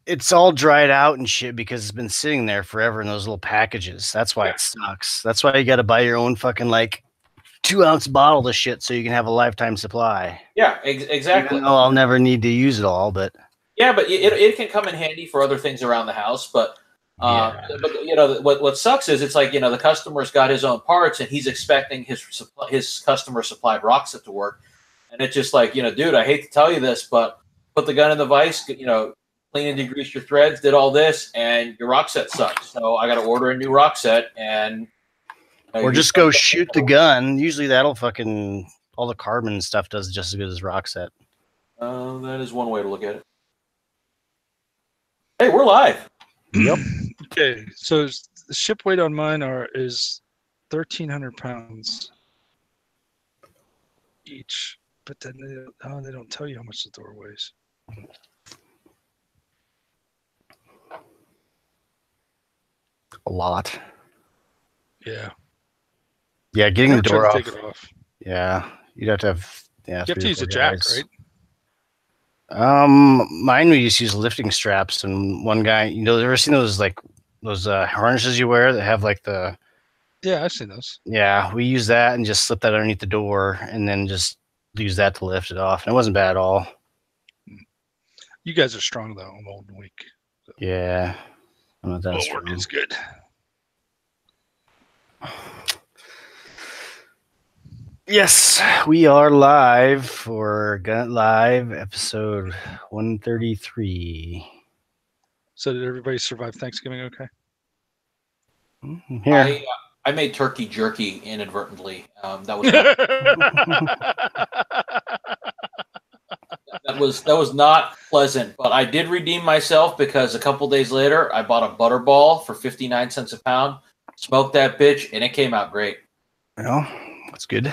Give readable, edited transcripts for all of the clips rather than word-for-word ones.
It's all dried out and shit because it's been sitting there forever in those little packages. That's why it sucks. That's why you got to buy your own fucking like 2-ounce bottle of shit so you can have a lifetime supply. Yeah, Even exactly. though I'll never need to use it all, but Yeah, but it can come in handy for other things around the house. But you know what sucks is it's like the customer's got his own parts and he's expecting his customer supplied rock set to work, and it's just like dude, I hate to tell you this, but put the gun in the vise, clean and degrease your threads, did all this, and your rock set sucks. So I got to order a new rock set and or just go shoot the gun. Usually that'll fucking all the carbon and stuff does just as good as rock set. That is one way to look at it. Hey, we're live. Yep. Okay, so the ship weight on mine is 1,300 pounds each, but then they don't tell you how much the door weighs. A lot. Yeah. Yeah, getting the door off. Take it off. Yeah, you'd have to have. Yeah, you have to use a jack, right? Mine we just use lifting straps, and one guy, ever seen those harnesses you wear that have like the? Yeah, I've seen those. Yeah, we use that and just slip that underneath the door, and then just use that to lift it off, and it wasn't bad at all. You guys are strong though. I'm old and weak. So. Yeah, I'm not that strong. It's good. Yes, we are live for Gunnit Live, episode 133. So did everybody survive Thanksgiving okay? Here. I made turkey jerky inadvertently. That was not pleasant, but I did redeem myself because a couple days later I bought a butterball for 59 cents a pound, smoked that bitch, and it came out great. Well, that's good.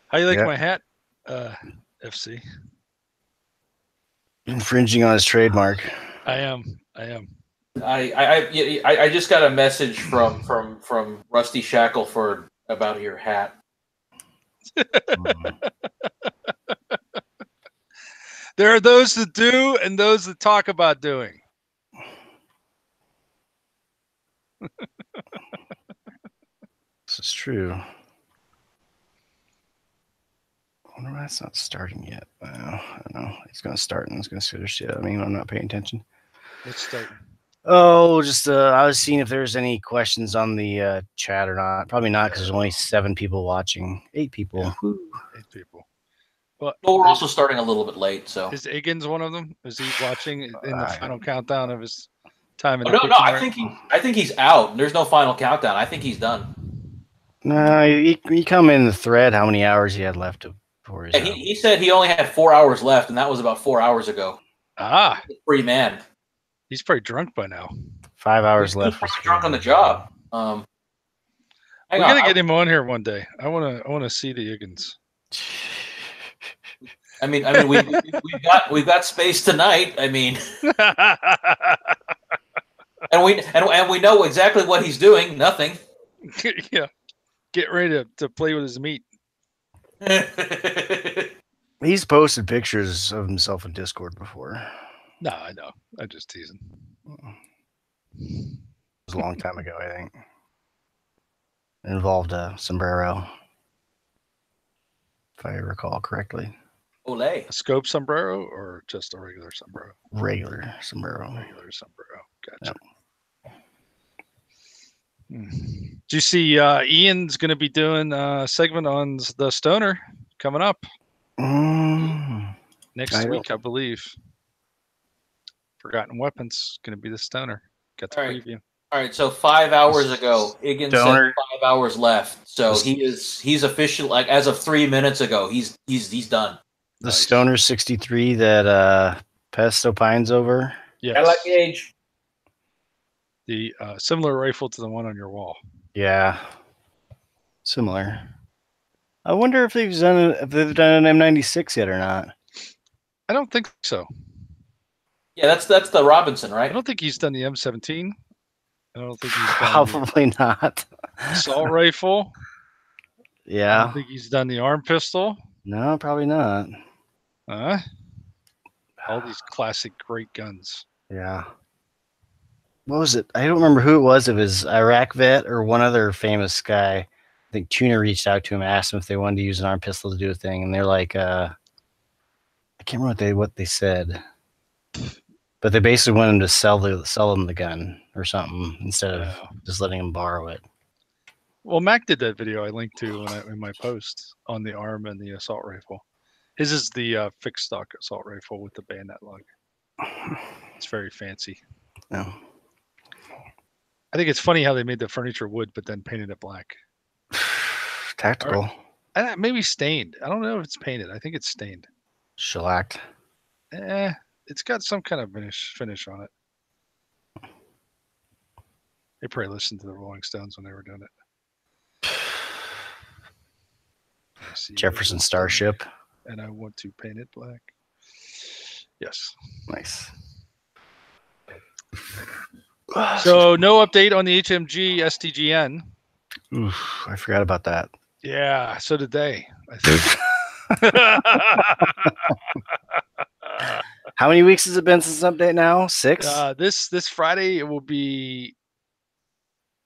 How you like my hat, FC? Infringing on his trademark. I am. I just got a message from Rusty Shackelford about your hat. There are those that do and those that talk about doing. This is true. I wonder why that's not starting yet. I don't know. It's going to start and it's going to scare the shit out of me when I'm not paying attention. Let's start. Oh, just I was seeing if there's any questions on the chat or not. Probably not because there's only 7 people watching. 8 people. Yeah. 8 people. Well, we're also starting a little bit late. So is Higgins one of them? Is he watching in the final countdown of his time? No. I think he's out. There's no final countdown. I think he's done. No, he come in the thread. How many hours he had left before his? Yeah, he said he only had 4 hours left, and that was about 4 hours ago. Free man. He's probably drunk by now. 5 hours left. He's drunk on the job. We gotta get him on here one day. I wanna see the Higgins. I mean, we've got space tonight. I mean, and we know exactly what he's doing. Nothing. Yeah, get ready to play with his meat. He's posted pictures of himself in Discord before. No, I know. I'm just teasing. It was a long time ago, I think. It involved a sombrero, if I recall correctly. Olay. A scope sombrero or just a regular sombrero? Regular sombrero. Regular sombrero. Gotcha. Yep. Do you see Ian's going to be doing a segment on the Stoner coming up next week, I believe. Forgotten Weapons going to be the Stoner. Got the preview. All right, so 5 hours ago, Higgins said 5 hours left. So he's official. Like as of 3 minutes ago, he's done. The Stoner 63 that Pest opines over. Yes. I like the age. The similar rifle to the one on your wall. Yeah, similar. I wonder if they've done an M96 yet or not. I don't think so. Yeah, that's the Robinson, right? I don't think he's done the M17. I don't think he's done probably not. Assault rifle. Yeah. I don't think he's done the arm pistol. No, probably not. All these classic great guns. Yeah. What was it? I don't remember who it was. It was Iraq vet or one other famous guy. I think Tuna reached out to him, asked him if they wanted to use an arm pistol to do a thing, and they're like, I can't remember what they said, but they basically wanted him to sell them the gun or something instead of just letting him borrow it. Well, Mac did that video I linked to in my post on the arm and the assault rifle. His is the fixed stock assault rifle with the bayonet lug. It's very fancy. No. I think it's funny how they made the furniture wood, but then painted it black. Tactical. Maybe stained. I don't know if it's painted. I think it's stained. Shellacked. It's got some kind of finish on it. They probably listened to the Rolling Stones when they were doing it. Jefferson Starship. And I want to paint it black. Yes. Nice. So no update on the HMG STGN. Oof, I forgot about that. Yeah, so did they. I think. How many weeks has it been since update now? 6? This Friday it will be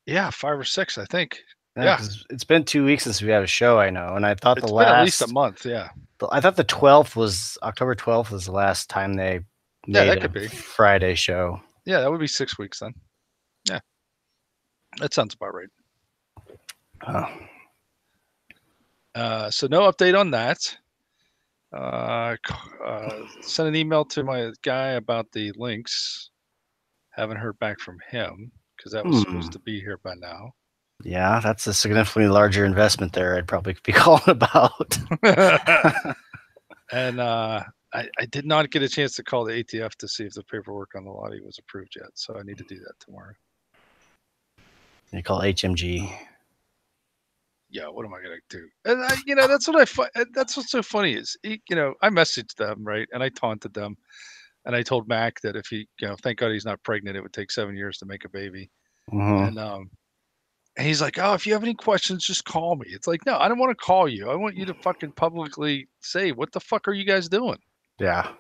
5 or 6, I think. Yeah. It's been 2 weeks since we had a show, I know. And I thought it's been at least a month, yeah. I thought the 12th was October 12th was the last time they made that could be Friday show. Yeah, that would be 6 weeks then. Yeah. That sounds about right. So no update on that. Sent an email to my guy about the links. Haven't heard back from him because that was supposed to be here by now. Yeah, that's a significantly larger investment there. I'd probably be calling about. And I did not get a chance to call the ATF to see if the paperwork on the lottie was approved yet. So I need to do that tomorrow. You call HMG. Yeah, what am I gonna do? And that's what that's what's so funny is, I messaged them, right, and I taunted them, and I told Mac that if he, thank God he's not pregnant, it would take 7 years to make a baby, and he's like, oh, if you have any questions, just call me. It's like, no, I don't want to call you. I want you to fucking publicly say, what the fuck are you guys doing? Yeah,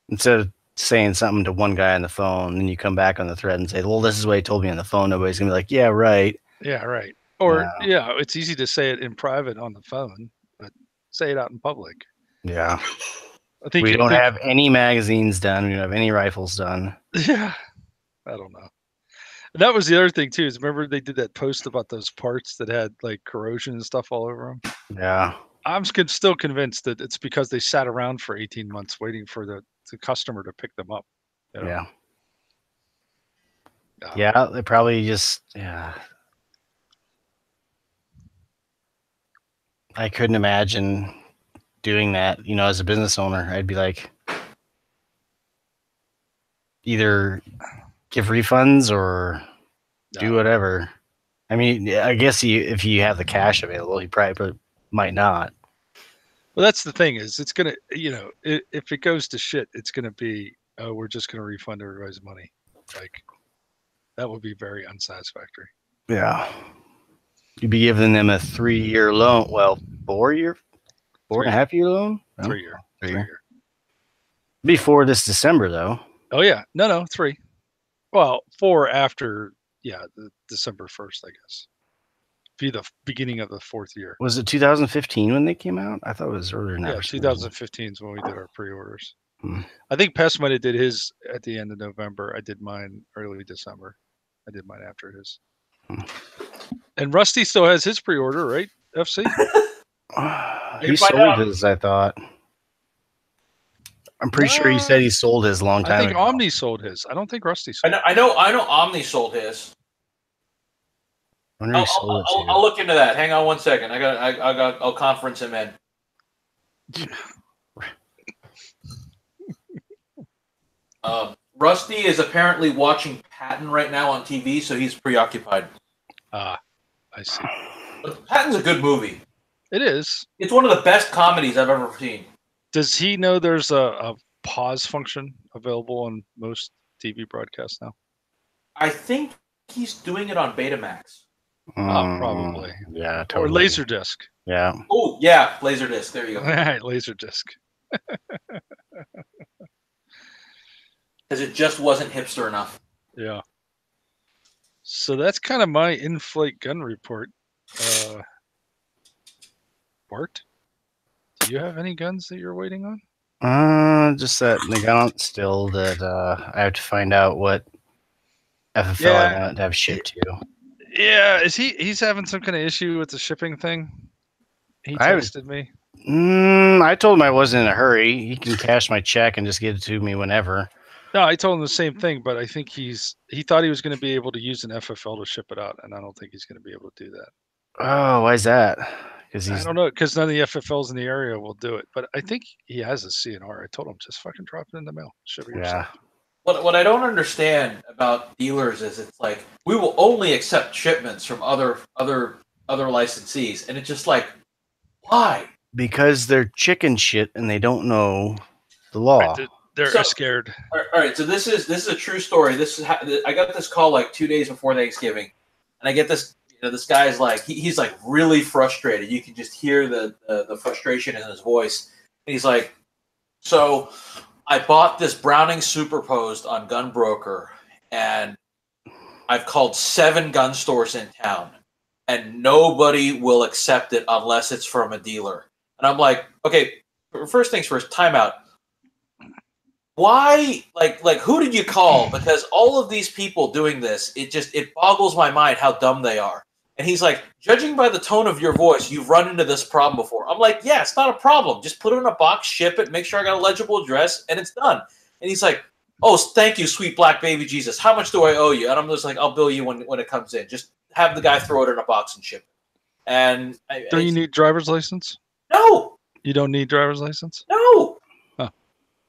instead of saying something to one guy on the phone, and you come back on the thread and say, well, this is what he told me on the phone. Nobody's gonna be like, yeah, right. Yeah, right. Or, it's easy to say it in private on the phone, but say it out in public. Yeah. I think we don't have any magazines done. We don't have any rifles done. Yeah. I don't know. And that was the other thing, too, is remember they did that post about those parts that had, like, corrosion and stuff all over them? Yeah. I'm still convinced that it's because they sat around for 18 months waiting for the customer to pick them up. Yeah. Yeah, they probably just, I couldn't imagine doing that, as a business owner. I'd be like, either give refunds or do whatever. I mean, I guess if you have the cash available, you probably might not. Well, that's the thing is it's going to, if it goes to shit, it's going to be, we're just going to refund everybody's money. Like, that would be very unsatisfactory. Yeah. You'd be giving them a 3-year loan. Well, 4.5-year loan? No? 3 year. 3 year. Before this December, though. Oh, yeah. No, 3. Well, 4 after, the December 1st, I guess. Be the beginning of the 4th year. Was it 2015 when they came out? I thought it was earlier than that. Yeah, 2015 is when we did our pre-orders. I think Pest might have did his at the end of November. I did mine early December. I did mine after his. And Rusty still has his pre-order, right? FC? He sold his, I thought. I'm pretty sure he said he sold his a long time ago. I think Omni sold his. I don't think Rusty sold I know Omni sold his. I'll look into that. Hang on one second. I'll conference him in. Rusty is apparently watching Patton right now on TV, so he's preoccupied. I see. But Patton's a good movie. It is. It's one of the best comedies I've ever seen. Does he know there's a pause function available on most TV broadcasts now? I think he's doing it on Betamax. Probably. Yeah, totally. Or Laserdisc. Yeah. Oh, yeah, Laserdisc. There you go. All right, Laserdisc. because it just wasn't hipster enough. Yeah. So that's kind of my in-flight gun report. Bart, do you have any guns that you're waiting on? Just that Nagant still that I have to find out what FFL I want to have shipped to. Yeah, he's having some kind of issue with the shipping thing? He texted me. I told him I wasn't in a hurry. He can cash my check and just give it to me whenever. No, I told him the same thing, but I think he thought he was going to be able to use an FFL to ship it out, and I don't think he's going to be able to do that. Oh, why is that? Because I don't know, because none of the FFLs in the area will do it. But I think he has a CNR. I told him just fucking drop it in the mail, ship it yourself. What I don't understand about dealers is it's like we will only accept shipments from other licensees, and it's just like, why? Because they're chicken shit and they don't know the law. Right, they're scared. All right, so this is a true story. I got this call like 2 days before Thanksgiving, and I get this. This guy's like he's like really frustrated. You can just hear the frustration in his voice. And he's like, so I bought this Browning Superposed on Gun Broker, and I've called 7 gun stores in town, and nobody will accept it unless it's from a dealer. And I'm like, okay, first things first, timeout. Why, like, who did you call? Because all of these people doing this, it boggles my mind how dumb they are. And he's like, judging by the tone of your voice, you've run into this problem before. I'm like, yeah, it's not a problem. Just put it in a box, ship it, make sure I got a legible address, and it's done. And he's like, oh, thank you, sweet black baby Jesus. How much do I owe you? And I'm just like, I'll bill you when it comes in. Just have the guy throw it in a box and ship it. And don't you need driver's license? No. You don't need driver's license? No. Huh.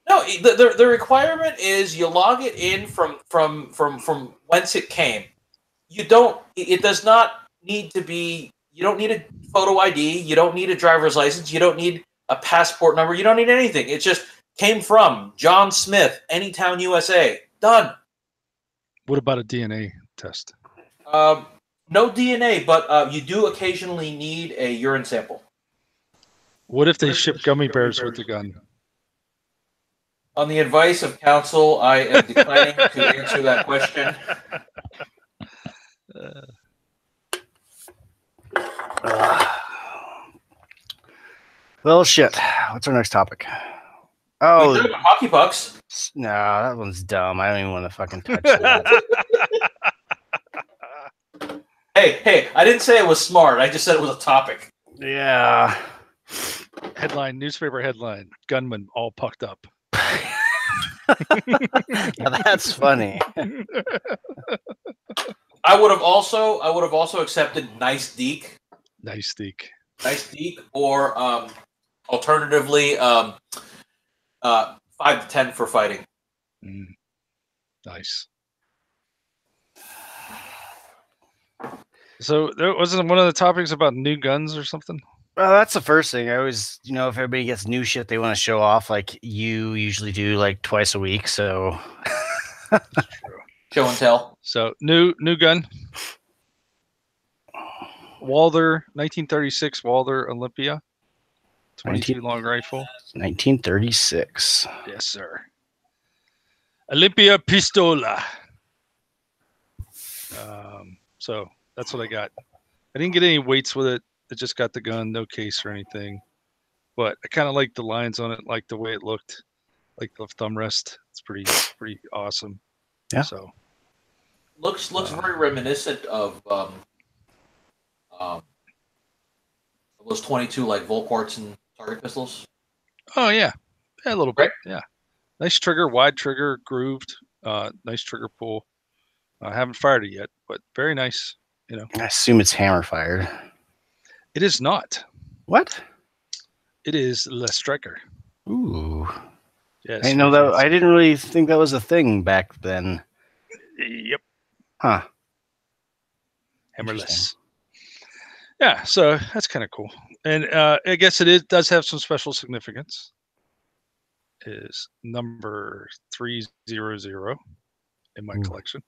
No. The requirement is you log it in from whence it came. You don't. It does not need to be. You don't need a photo ID. You don't need a driver's license. You don't need a passport number. You don't need anything. It just came from John Smith, Anytown, USA. Done. What about a DNA test? No DNA, but you do occasionally need a urine sample. What if they ship gummy bears with the gun? On the advice of counsel, I am declining to answer that question. Well, shit. What's our next topic? Oh, hockey pucks. No, that one's dumb. I don't even want to fucking touch that. Hey, I didn't say it was smart. I just said it was a topic. Yeah. Headline, newspaper headline, gunman all pucked up. Now that's funny. I would have also accepted nice deek. Nice deek. Nice deek, or alternatively 5 to 10 for fighting. Nice. So there wasn't one of the topics about new guns or something? Well, that's the first thing. I always, if everybody gets new shit they want to show off, like you usually do, like twice a week. So show and tell. So new gun. Walther, 1936 Walther Olympia, 22 long rifle. 1936. Yes, sir. Olympia Pistola. So that's what I got. I didn't get any weights with it. I just got the gun, no case or anything. But I kind of like the lines on it, like the way it looked, like the thumb rest. It's pretty awesome. Yeah. So looks very reminiscent of those 22 like Volquarts and target pistols. Oh yeah, a little bit. Yeah, nice trigger, wide trigger, grooved. Nice trigger pull. I haven't fired it yet, but very nice. I assume it's hammer fired. It is not. What? It is Le Striker. Ooh. Yes. I know that. I didn't really think that was a thing back then. Yep. Huh. Hammerless. Yeah, so that's kind of cool. And I guess it does have some special significance. It is number 300 in my collection.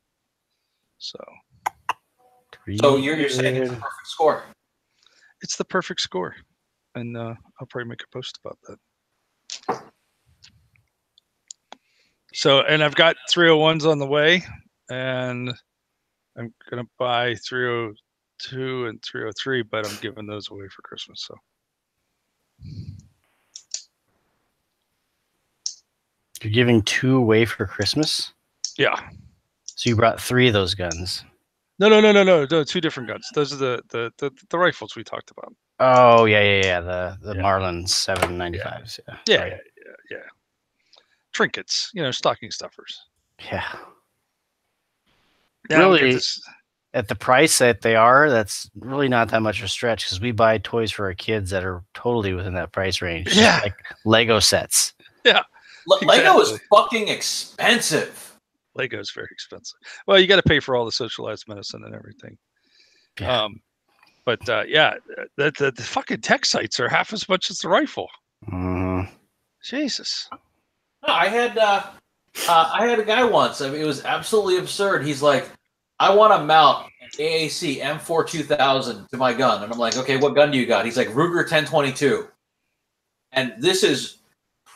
So you're saying it's the perfect score? It's the perfect score. And I'll probably make a post about that. So, and I've got 301s on the way, and I'm gonna buy 302 and 303, but I'm giving those away for Christmas. So You're giving 2 away for Christmas? yeah. So you brought 3 of those guns. No, 2 different guns. Those are the rifles we talked about. Oh, yeah. The Marlin 795s. Yeah. Trinkets, stocking stuffers. Yeah. Yeah, Really, at the price that they are, that's really not that much of a stretch because we buy toys for our kids that are totally within that price range. Yeah. Like Lego sets. Yeah. Lego is fucking expensive. Lego's very expensive. Well, you got to pay for all the socialized medicine and everything. Yeah. The fucking tech sites are half as much as the rifle. Mm. Jesus. No, I had a guy once. I mean, it was absolutely absurd. He's like, I want to mount an AAC M4 2000 to my gun. And I'm like, okay, what gun do you got? He's like, Ruger 1022. And this is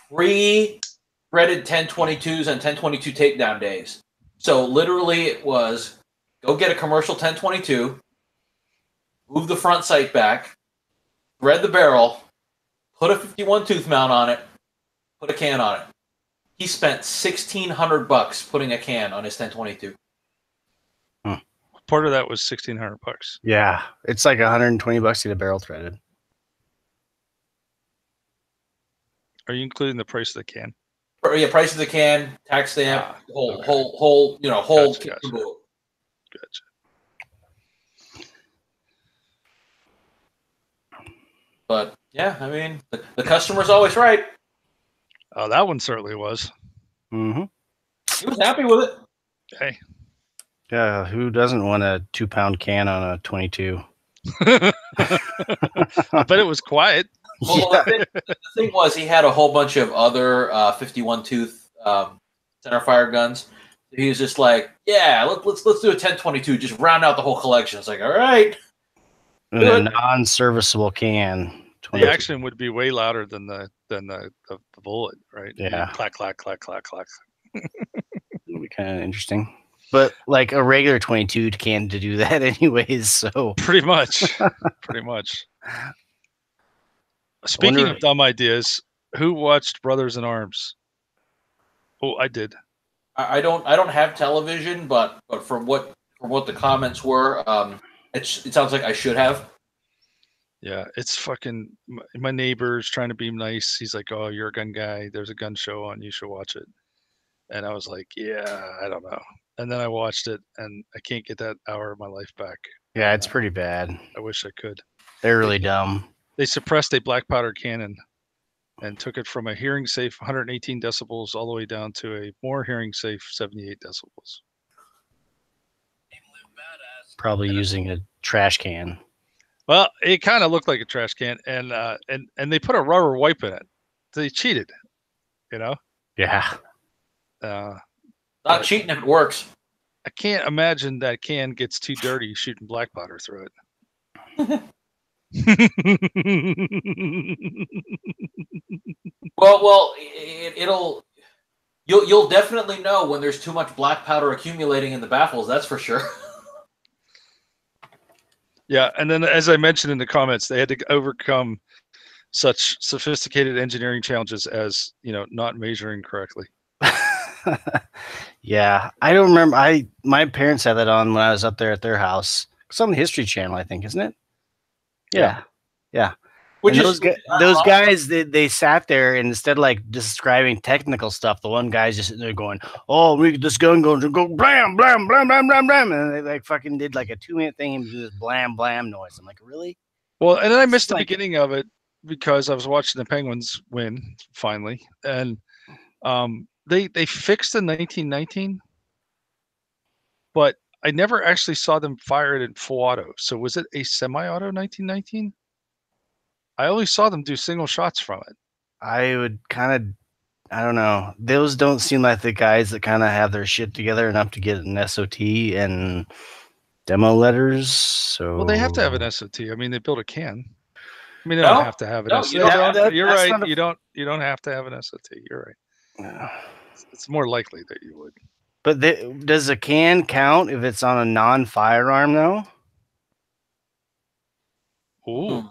pre-threaded 1022s and 1022 takedown days. So literally it was, go get a commercial 1022, move the front sight back, thread the barrel, put a 51 tooth mount on it, put a can on it. He spent $1,600 putting a can on his 1022. Part of that was $1,600. Yeah. It's like $120 to get a barrel threaded. Are you including the price of the can? Yeah, price of the can, tax stamp, whole Gotcha. kit and caboodle. Gotcha. But yeah, I mean, the customer's always right. Oh, that one certainly was. Mm-hmm. He was happy with it. Hey. Yeah, who doesn't want a 2-pound can on a 22? I bet it was quiet. Well, Yeah. the thing was, he had a whole bunch of other 51 tooth centerfire guns. So he was just like, "Yeah, let's do a 1022, just round out the whole collection." It's like, all right. And a non-serviceable can. The 22. action would be way louder than the bullet, right? Yeah. Clack, clack, clack, clack, clack. It'll be kind of interesting. But like a regular 22 can to do that anyways, so Pretty much. Speaking of dumb ideas, who watched Brothers in Arms? Oh, I did. I don't have television, but from what the comments were, it sounds like I should have. Yeah, it's fucking. My neighbor's trying to be nice. He's like, "Oh, you're a gun guy. There's a gun show on. You should watch it." And I was like, "Yeah, I don't know." And then I watched it, and I can't get that hour of my life back. yeah, it's pretty bad. I wish I could. They're really dumb. They suppressed a black powder cannon and took it from a hearing safe 118 decibels all the way down to a more hearing safe 78 decibels. Probably using a trash can. Well, it kind of looked like a trash can, and they put a rubber wipe in it. They cheated, Yeah. Not cheating if it works. I can't imagine that can gets too dirty shooting black powder through it. Well, you'll definitely know when there's too much black powder accumulating in the baffles. That's for sure. Yeah, and then as I mentioned in the comments, they had to overcome such sophisticated engineering challenges as not measuring correctly. Yeah, I don't remember. My parents had that on when I was up there at their house. It's on the History Channel, I think, isn't it? Yeah. Which And is those guys, they sat there and instead of like describing technical stuff, the one guy's just sitting there going, "Oh, we get this gun going to go blam blam blam blam blam blam," and they like fucking did like a 2-minute thing and do this blam blam noise. I'm like, really? Well, and then I missed the like- beginning of it because I was watching the Penguins win finally, and they fixed the 1919, but I never actually saw them fire it in full auto. So was it a semi-auto 1919? I only saw them do single shots from it. I would I don't know. Those don't seem like the guys that kind of have their shit together enough to get an SOT and demo letters. So Well, they have to have an SOT. I mean, they built a can. I mean, they No, don't have to have an no, SOT. you don't. You're That's right. not a- You don't have to have an SOT. You're right. Yeah. it's more likely that you would. But does a can count if it's on a non-firearm though? Ooh,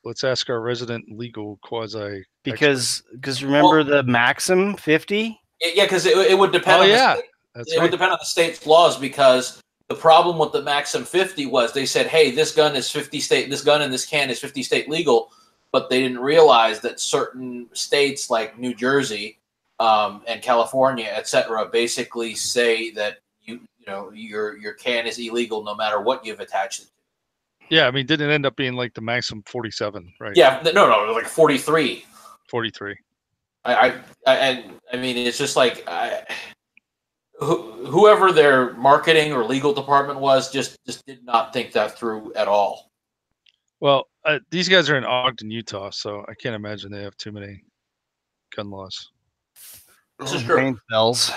let's ask our resident legal quasi. Because remember the Maxim 50? Yeah, because it would depend. Oh on yeah, the state. that's It right. would depend on the state's laws, because the problem with the Maxim 50 was they said, "Hey, this gun is 50 state. This gun in this can is 50 state legal," but they didn't realize that certain states like New Jersey and California, etc., basically say that your can is illegal no matter what you've attached it to. Yeah, I mean, didn't it end up being like the Maxim 47, right? Yeah, no, like 43. 43. I mean, it's just like whoever their marketing or legal department was just did not think that through at all. Well, these guys are in Ogden, Utah, so I can't imagine they have too many gun laws. This is true. Brain cells.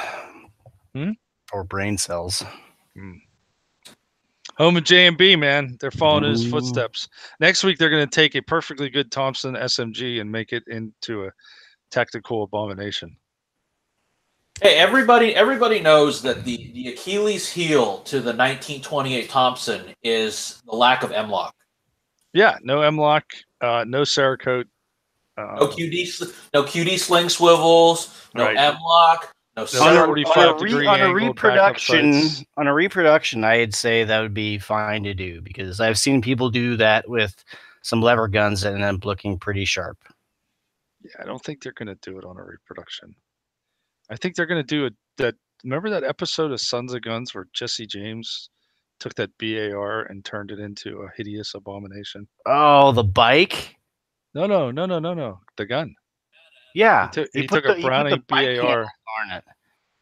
Hmm? Or brain cells. Home of J&B, man. They're following his footsteps. Next week, they're going to take a perfectly good Thompson SMG and make it into a tactical abomination. Hey, everybody knows that the Achilles heel to the 1928 Thompson is the lack of M-lock. Yeah, no M-lock, no Cerakote. No QD sling swivels, no Right. M-lock, no on a reproduction, I'd say that would be fine to do, because I've seen people do that with some lever guns and end up looking pretty sharp. Yeah, I don't think they're going to do it on a reproduction. I think they're going to do that. Remember that episode of Sons of Guns where Jesse James took that BAR and turned it into a hideous abomination? Oh, the bike? No. The gun. Yeah, he took a Browning BAR. On it.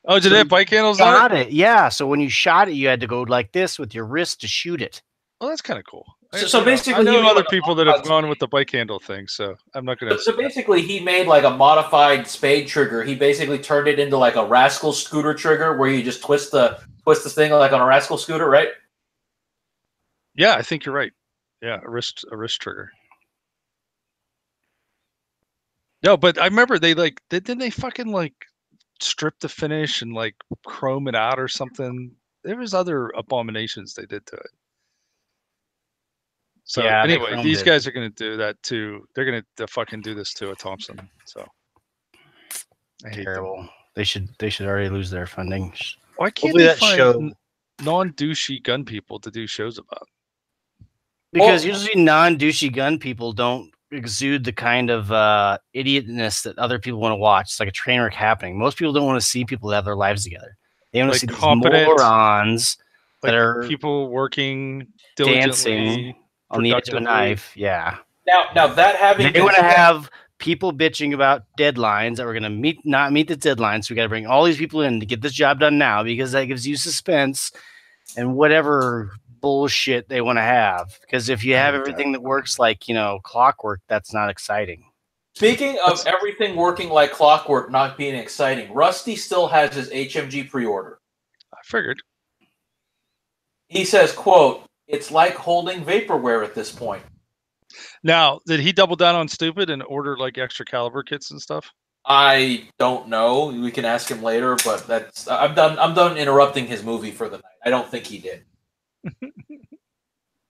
Oh, did they have bike handles on it? Yeah, so when you shot it, you had to go like this with your wrist to shoot it. Well, that's kind of cool. So basically, I know other people that have gone with the bike handle thing, so I'm not going to. So basically, he made like a modified spade trigger. He basically turned it into like a Rascal scooter trigger, where you just twist the thing like on a Rascal scooter, right? Yeah, I think you're right. Yeah, a wrist trigger. No, but I remember didn't they fucking like strip the finish and like chrome it out or something? There was other abominations they did to it. So yeah, anyway, these guys are going to do that too. They're going to fucking do this to a Thompson. So I hate terrible. them. They should already lose their funding. Why can't they find non-douchey gun people to do shows about? Because usually non-douchey gun people don't exude the kind of idiotness that other people want to watch. It's like a train wreck happening. Most people don't want to see people that have their lives together. They want to see these morons that are people working dancing on the edge of a knife. Yeah. Now that having they want to have people bitching about deadlines that we're going to not meet the deadline. So we got to bring all these people in to get this job done now, because that gives you suspense and whatever bullshit they want to have. Because if you have everything that works like, clockwork, that's not exciting. Speaking of everything working like clockwork not being exciting, Rusty still has his HMG pre-order. I figured. He says, quote, "It's like holding vaporware at this point." Now, did he double down on stupid and order like extra caliber kits and stuff? I don't know. We can ask him later, but I'm done interrupting his movie for the night. I don't think he did.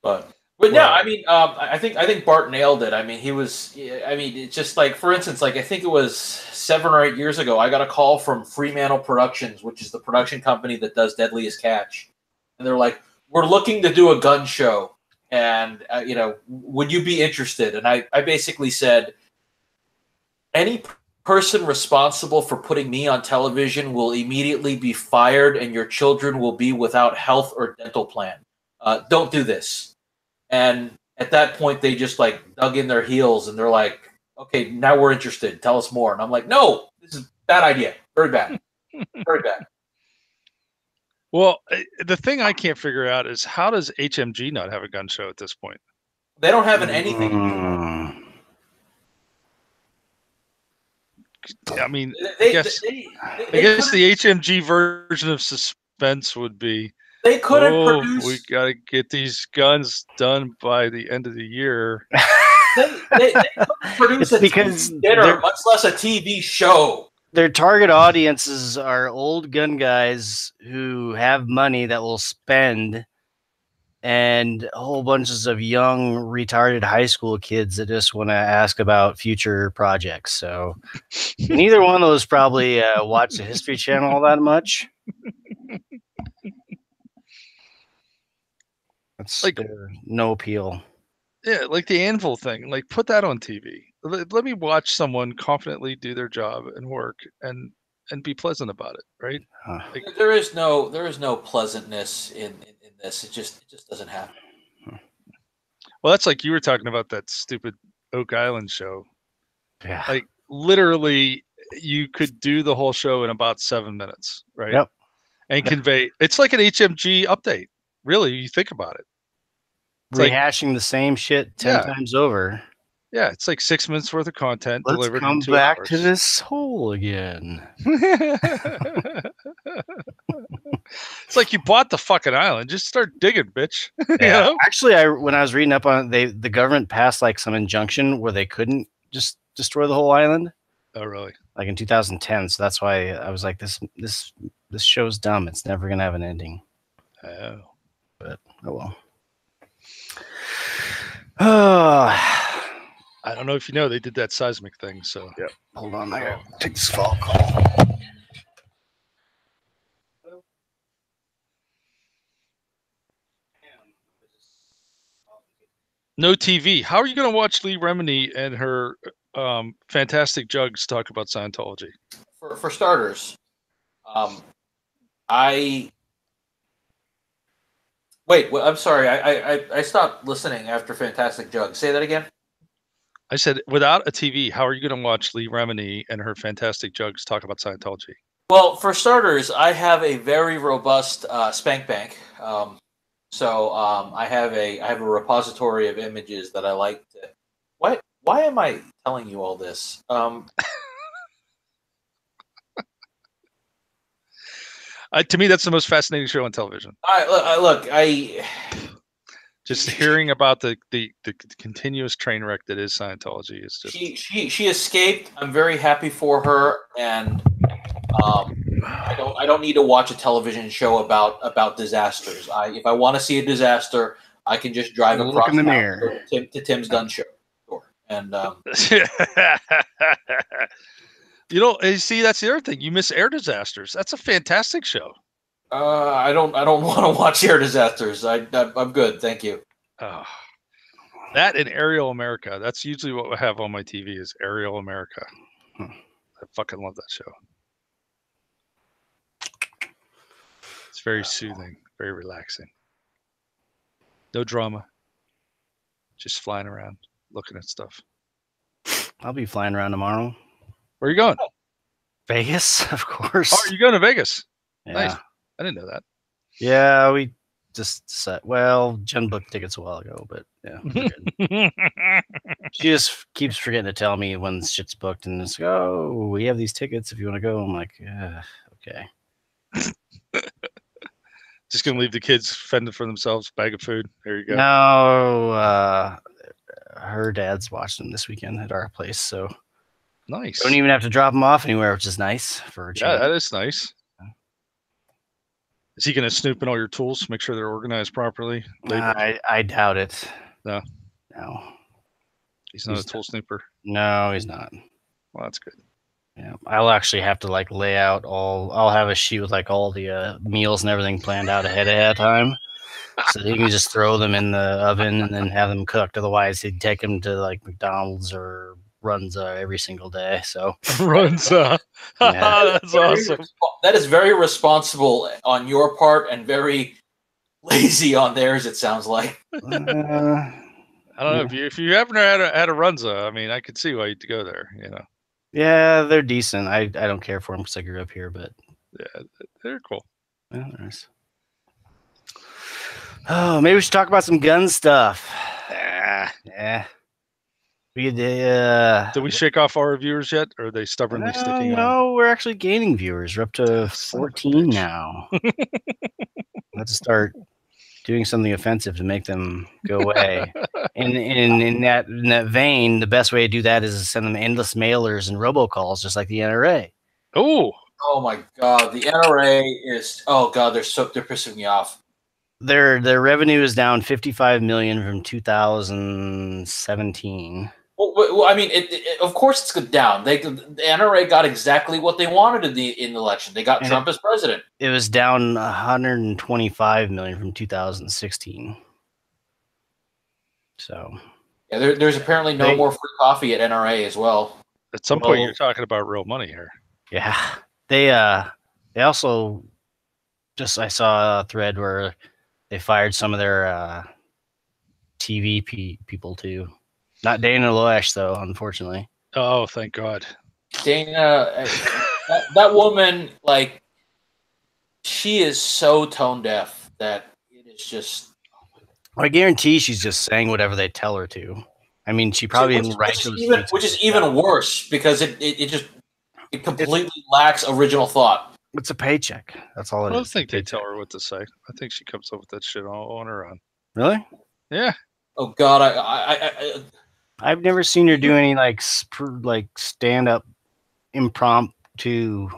But yeah, I mean, I think Bart nailed it. I mean, it's just like, for instance, like I think it was 7 or 8 years ago, I got a call from Fremantle Productions, which is the production company that does Deadliest Catch, and they're like, "We're looking to do a gun show, and would you be interested?" And I basically said, "Any person responsible for putting me on television will immediately be fired, and your children will be without health or dental plan. Don't do this." And at that point, they just like dug in their heels, and they're like, "Okay, now we're interested. Tell us more." And I'm like, "No, this is a bad idea. Very bad. Very bad." Well, the thing I can't figure out is, how does HMG not have a gun show at this point? They don't have anything. I mean, I guess the HMG version of suspense would be, they couldn't produce. We got to get these guns done by the end of the year. They couldn't produce a TV dinner, much less a TV show. their target audiences are old gun guys who have money that will spend, and whole bunches of young retarded high school kids that just want to ask about future projects. So neither one of those probably watch the History Channel all that much. That's Like- no appeal. Yeah, like the Anvil thing. Like, put that on TV. Let me watch someone confidently do their job and work and be pleasant about it, right? Huh. Like, There is no pleasantness in this. It just doesn't happen. well, that's like you were talking about that stupid Oak Island show. Yeah. Like, literally, you could do the whole show in about 7 minutes, right? Yep. And convey. It's like an HMG update. Really, you think about it. It's like, Rehashing the same shit 10 times over. yeah, it's like 6 minutes worth of content Let's delivered come in 2 back hours. to this hole again. It's like you bought the fucking island. Just start digging, bitch. Yeah. You know? Actually, when I was reading up on it, the government passed like some injunction where they couldn't just destroy the whole island. Oh, really? Like in 2010. So that's why I was like, this show's dumb. It's never gonna have an ending. Oh. But oh well. Oh. I don't know if you know, they did that seismic thing. So Yep. Hold on, I gotta take this phone call. no TV. How are you going to watch Lee Remini and her fantastic jugs talk about Scientology? For starters, I wait. I'm sorry. I stopped listening after Fantastic Jug. Say that again. I said, without a TV, how are you going to watch Lee Remini and her fantastic jugs talk about Scientology? Well, for starters, I have a very robust spank bank. So I have a repository of images that I like to. Why am I telling you all this? To me, that's the most fascinating show on television. I just hearing about the continuous train wreck that is Scientology is just. She escaped. I'm very happy for her, and I don't need to watch a television show about disasters. If I want to see a disaster, I can just drive across in the mirror to Tim's gun show, and you know, see, that's the other thing. You miss air disasters. That's a fantastic show. I don't want to watch air disasters. I'm good, thank you. That and Aerial America. That's usually what I have on my TV is Aerial America. I fucking love that show. It's very soothing, very relaxing. No drama. Just flying around, looking at stuff. I'll be flying around tomorrow. Where are you going? Vegas, of course. Oh, you're going to Vegas? Yeah. Nice. I didn't know that. Yeah, we just set. Well, Jen booked tickets a while ago, but yeah. She just keeps forgetting to tell me when shit's booked, and it's like, oh, we have these tickets if you want to go. I'm like, yeah, okay. Just gonna leave the kids fending for themselves, bag of food. There you go. No, her dad's watching them this weekend at our place, so nice. Don't even have to drop them off anywhere, which is nice for a change. Yeah, that is nice. Is he gonna snoop in all your tools, make sure they're organized properly? I doubt it. No. He's not a tool snooper. No, he's not. Well, that's good. Yeah, I'll actually have to like lay out all. I'll have a sheet with like all the meals and everything planned out ahead of time, so he can just throw them in the oven and then have them cooked. Otherwise, he'd take them to like McDonald's or Runza every single day. So Runza, that's awesome. That is very responsible on your part and very lazy on theirs. It sounds like. I don't know if you haven't had a Runza. I mean, I could see why you'd go there. You know. Yeah, they're decent. I don't care for them because I grew up here, but yeah, they're cool. Yeah, nice. Oh, maybe we should talk about some gun stuff. Yeah. We did we shake off our viewers yet, or are they stubbornly sticking on? No, we're actually gaining viewers. We're up to 14 now. Let's start doing something offensive to make them go away. And in that vein, the best way to do that is to send them endless mailers and robocalls, just like the NRA. Oh, Oh my god, the NRA is. Oh god, they're pissing me off. Their revenue is down 55 million from 2017. Well, I mean, of course it's down. The NRA got exactly what they wanted in the election. They got Trump as president. It was down 125 million from 2016. So yeah, there's apparently no more free coffee at NRA as well. At some point, you're talking about real money here. Yeah, they also I saw a thread where they fired some of their TV people too. Not Dana Loesch though, unfortunately. Oh, thank God. Dana, that woman, like, she is so tone deaf that it is just. I guarantee she's just saying whatever they tell her to. I mean, she probably didn't write those. Which is even worse because it completely lacks original thought. It's a paycheck. That's all it is. I don't think they tell her what to say. I think she comes up with that shit all on her own. Really? Yeah. Oh God, I've never seen her do any like stand up impromptu.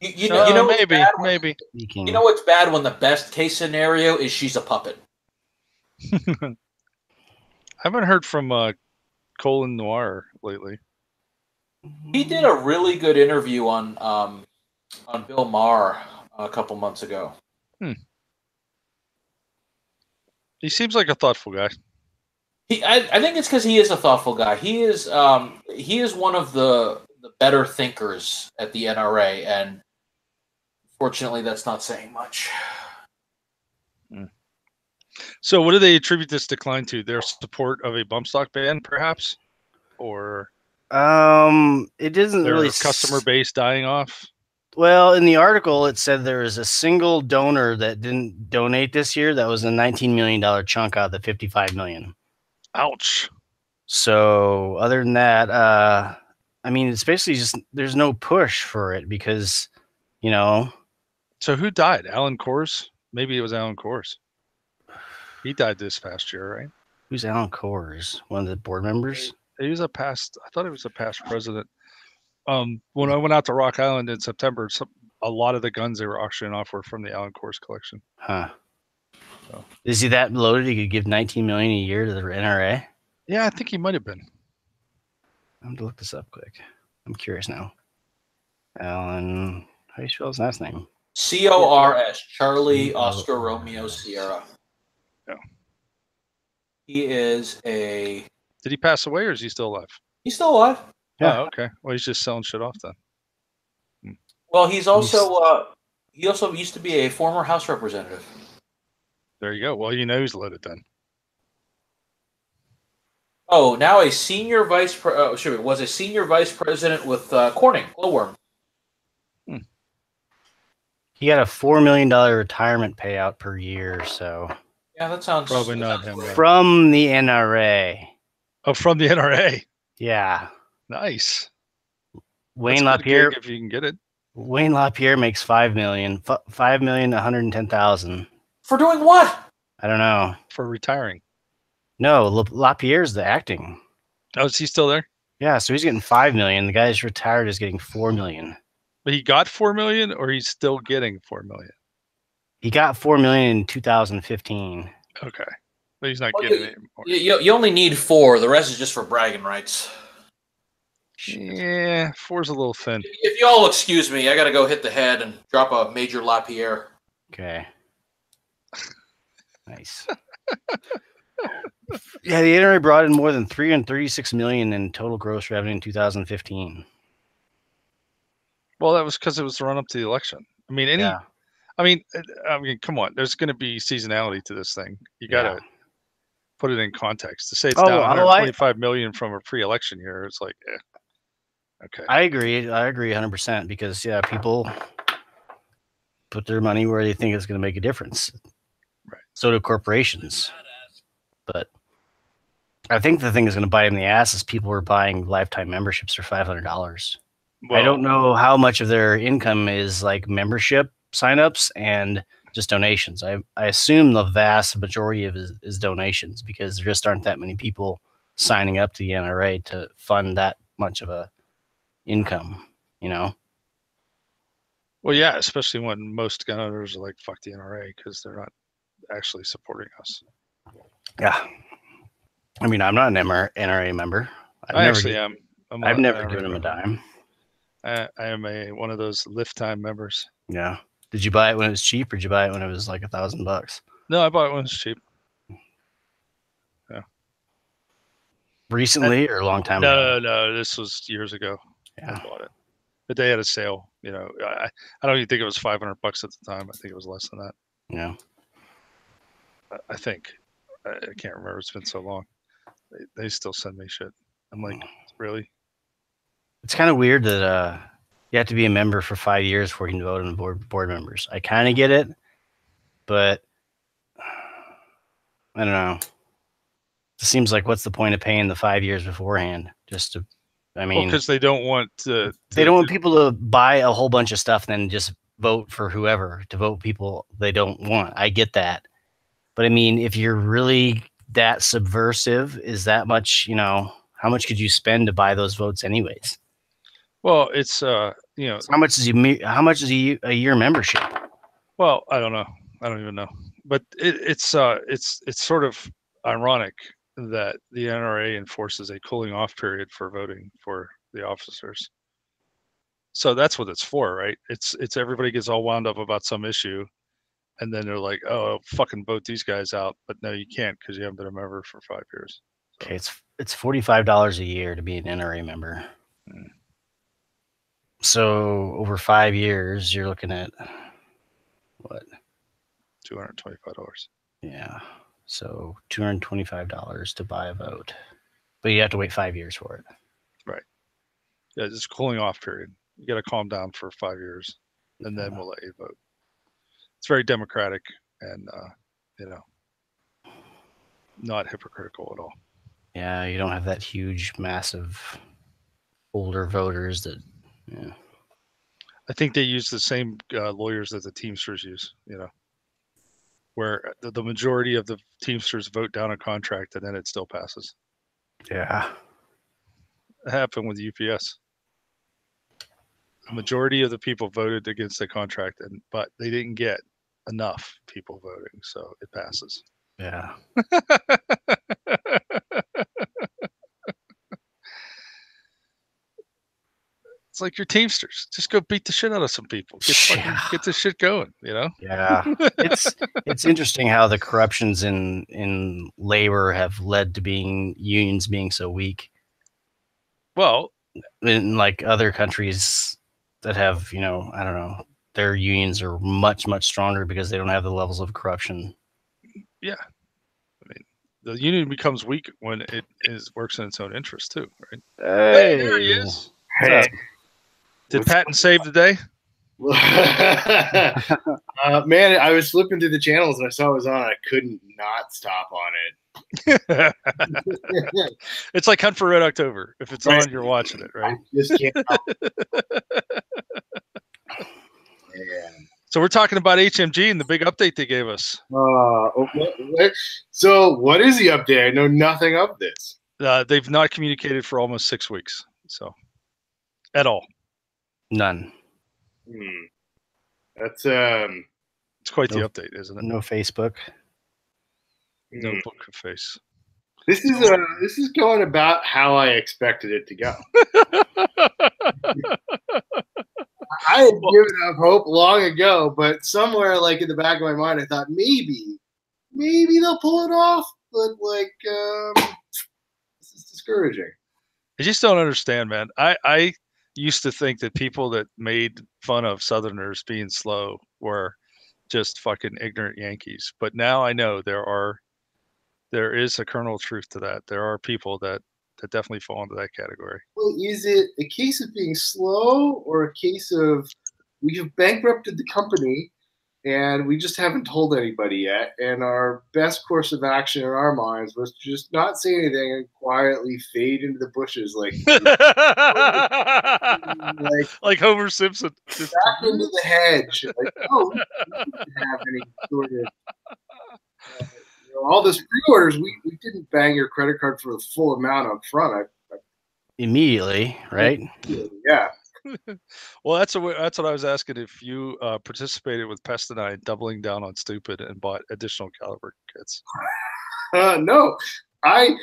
You know maybe. You know what's bad when the best case scenario is she's a puppet. I haven't heard from Colin Noir lately. He did a really good interview on Bill Maher a couple months ago. He seems like a thoughtful guy. I think it's because he is a thoughtful guy. He is one of the better thinkers at the NRA, and fortunately, that's not saying much. So, what do they attribute this decline to? Their support of a bump stock ban, perhaps, or it isn't really customer base dying off. Well, in the article, it said there was a single donor that didn't donate this year. That was a $19 million chunk out of the $55 million. Ouch. So other than that, I mean, it's basically just there's no push for it because, you know. So who died? Alan Kors? Maybe it was Alan Kors. He died this past year, right? Who's Alan Kors? One of the board members? He was I thought he was a past president. When I went out to Rock Island in September, a lot of the guns they were auctioning off were from the Alan Kors collection. Huh. So. Is he that loaded? He could give $19 million a year to the NRA? Yeah, I think he might have been. I'm going to look this up quick. I'm curious now. Alan, how do you spell his last name? Cors, Charlie Oscar Romeo Sierra. Yeah. He is a. Did he pass away, or is he still alive? He's still alive. Yeah. Oh, okay. Well, he's just selling shit off then. Well, he's also he also used to be a former House representative. There you go. Well, you know he's loaded then. Oh, now a senior vice was a senior vice president with Corning Glowworm. He got a $4 million retirement payout per year. So yeah, that sounds probably not him. From the NRA. Oh, from the NRA. Yeah. Nice. Wayne LaPierre, if you can get it. Wayne LaPierre makes $5 million. $5,110,000. For doing what? I don't know. For retiring. No, LaPierre's the acting. Oh, is he still there? Yeah, so he's getting $5 million. The guy who's retired is getting $4 million. But he got $4 million, or he's still getting $4 million? He got $4 million in 2015. Okay. But he's not getting it anymore. You only need 4. The rest is just for bragging rights. Yeah, 4's a little thin. If you all excuse me, I got to go hit the head and drop a major LaPierre. Okay. Nice. Yeah, the NRA brought in more than $336 million in total gross revenue in 2015. Well, that was because it was the run up to the election. I mean, come on. There's going to be seasonality to this thing. You got to put it in context. To say it's down 125 million from a pre-election year, it's like, okay. I agree 100% because people put their money where they think it's going to make a difference. Right. So do corporations. But I think the thing is going to bite in the ass is people were buying lifetime memberships for $500. Well, I don't know how much of their income is like membership signups and just donations. I assume the vast majority of it is donations because there just aren't that many people signing up to the NRA to fund that much of a income. you know? Well, yeah, especially when most gun owners are like, fuck the NRA, because they're not actually supporting us. Yeah. I mean, I'm not an NRA member. I actually am. I've never given them a dime. I am one of those lifetime members. Yeah. Did you buy it when it was cheap, or did you buy it when it was like $1,000? No, I bought it when it was cheap. Yeah. Recently or a long time ago? No. This was years ago. Yeah. I bought it. But they had a sale. You know, I don't even think it was $500 at the time. I think it was less than that. Yeah. I think. I can't remember. It's been so long. They still send me shit. I'm like, really? It's kind of weird that you have to be a member for 5 years before you can vote on the board members. I kind of get it, but I don't know. It seems like, what's the point of paying the 5 years beforehand? Just to, I mean, because they don't want to. They don't want people to buy a whole bunch of stuff and then just vote for whoever, to vote people they don't want. I get that. But I mean, if you're really that subversive, is that much, how much could you spend to buy those votes anyways? Well, it's how much is a year membership? Well, I don't know. I don't even know. But it's sort of ironic that the NRA enforces a cooling off period for voting for the officers. So that's what it's for, right? It's everybody gets all wound up about some issue, and then they're like, "Oh, fucking vote these guys out," but no, you can't because you haven't been a member for 5 years. So. Okay, it's $45 a year to be an NRA member. So over 5 years, you're looking at what? $225. Yeah, so $225 to buy a vote, but you have to wait 5 years for it. Right. Yeah, it's a cooling off period. You got to calm down for 5 years, and then we'll let you vote. It's very democratic and not hypocritical at all. Yeah, you don't have that huge, massive older voters that. Yeah. I think they use the same lawyers that the Teamsters use. Where the majority of the Teamsters vote down a contract and then it still passes. Yeah, it happened with UPS. The majority of the people voted against the contract, but they didn't get enough people voting, so it passes. Yeah. It's like your Teamsters. Just go beat the shit out of some people. Get this shit going, Yeah. It's interesting how the corruptions in labor have led to unions being so weak. Well, in like other countries that have, I don't know, their unions are much, much stronger because they don't have the levels of corruption. Yeah. I mean, the union becomes weak when it works in its own interest too, right? Hey, there he is. Hey. Did Patton save the day? Man, I was flipping through the channels and I saw it was on. I couldn't not stop on it. It's like Hunt for Red October. If it's on, you're watching it, right? I just can't help. So we're talking about HMG and the big update they gave us. Okay. So what is the update? I know nothing of this. They've not communicated for almost 6 weeks. So at all. None. That's it's quite the update, isn't it? No Facebook. No book of face. This is going about how I expected it to go. I had given up hope long ago, but somewhere like in the back of my mind, I thought maybe they'll pull it off. But this is discouraging. I just don't understand, man. I used to think that people that made fun of Southerners being slow were just fucking ignorant Yankees. But now I know there is a kernel of truth to that. There are people that definitely fall into that category. Well, is it a case of being slow or a case of we have bankrupted the company and we just haven't told anybody yet? And our best course of action in our minds was to just not say anything and quietly fade into the bushes like Homer Simpson. Just back into the hedge. Like, we didn't have any sort of all this pre-orders, we didn't bang your credit card for the full amount up front. Immediately, right? Yeah. Well, that's what I was asking, if you participated with Pest and I doubling down on stupid and bought additional caliber kits. No, I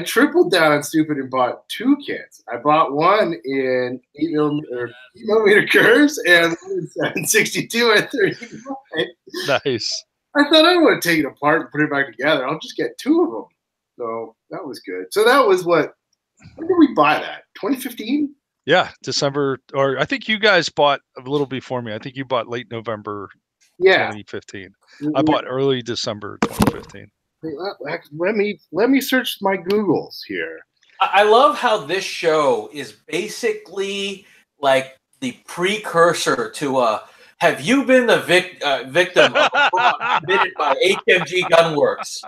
tripled down on stupid and bought 2 kits. I bought one in 8mm curves and one in 762 at 35. Nice. I thought I want to take it apart and put it back together. I'll just get 2 of them. So that was good. So that was what? When did we buy that? 2015? Yeah, December, or I think you guys bought a little before me. I think you bought late November 2015. I bought early December 2015. Let me search my Googles here. I love how this show is basically like the precursor to have you been the victim of a fraud committed by HMG Gunworks?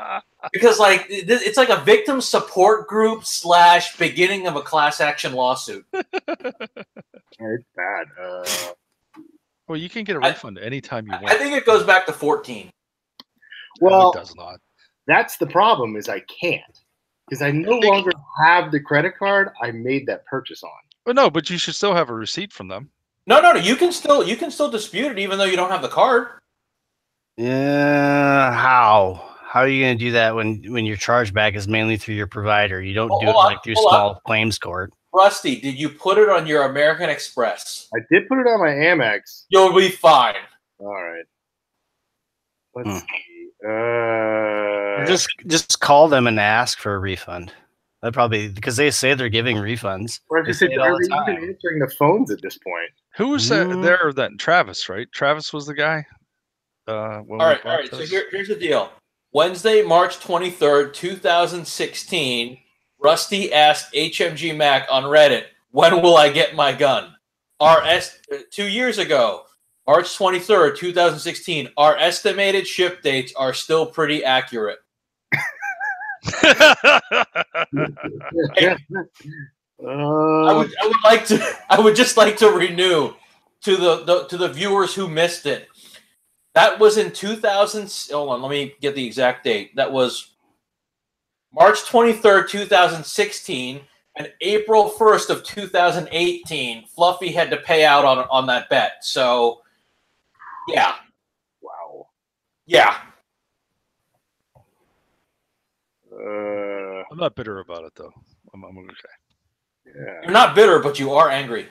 Because like it's like a victim support group / beginning of a class action lawsuit. It's bad. Well, you can get a refund anytime you want. I think it goes back to 14. Well, no, it does not. That's the problem, is I can't, because I no longer have the credit card I made that purchase on. But no, but you should still have a receipt from them. No. You can still dispute it even though you don't have the card. Yeah, how? How are you going to do that when your chargeback is mainly through your provider? You don't do it like through small claims court. Rusty, did you put it on your American Express? I did put it on my Amex. You'll be fine. All right. Let's see. Just call them and ask for a refund. That probably, because they say they're giving refunds. Or are they even answering the phones at this point? Who was there then? Travis, right? Travis was the guy. All right. So here's the deal. Wednesday, March 23rd, 2016, Rusty asked HMG Mac on Reddit, "When will I get my gun?" 2 years ago, March 23rd, 2016, our estimated ship dates are still pretty accurate. I would just like to renew to the viewers who missed it. That was in 2000. Hold on, let me get the exact date. That was March 23rd, 2016, and April 1st of 2018. Fluffy had to pay out on that bet. So, yeah. Wow. Yeah. I'm not bitter about it though. I'm okay. Yeah. You're not bitter, but you are angry.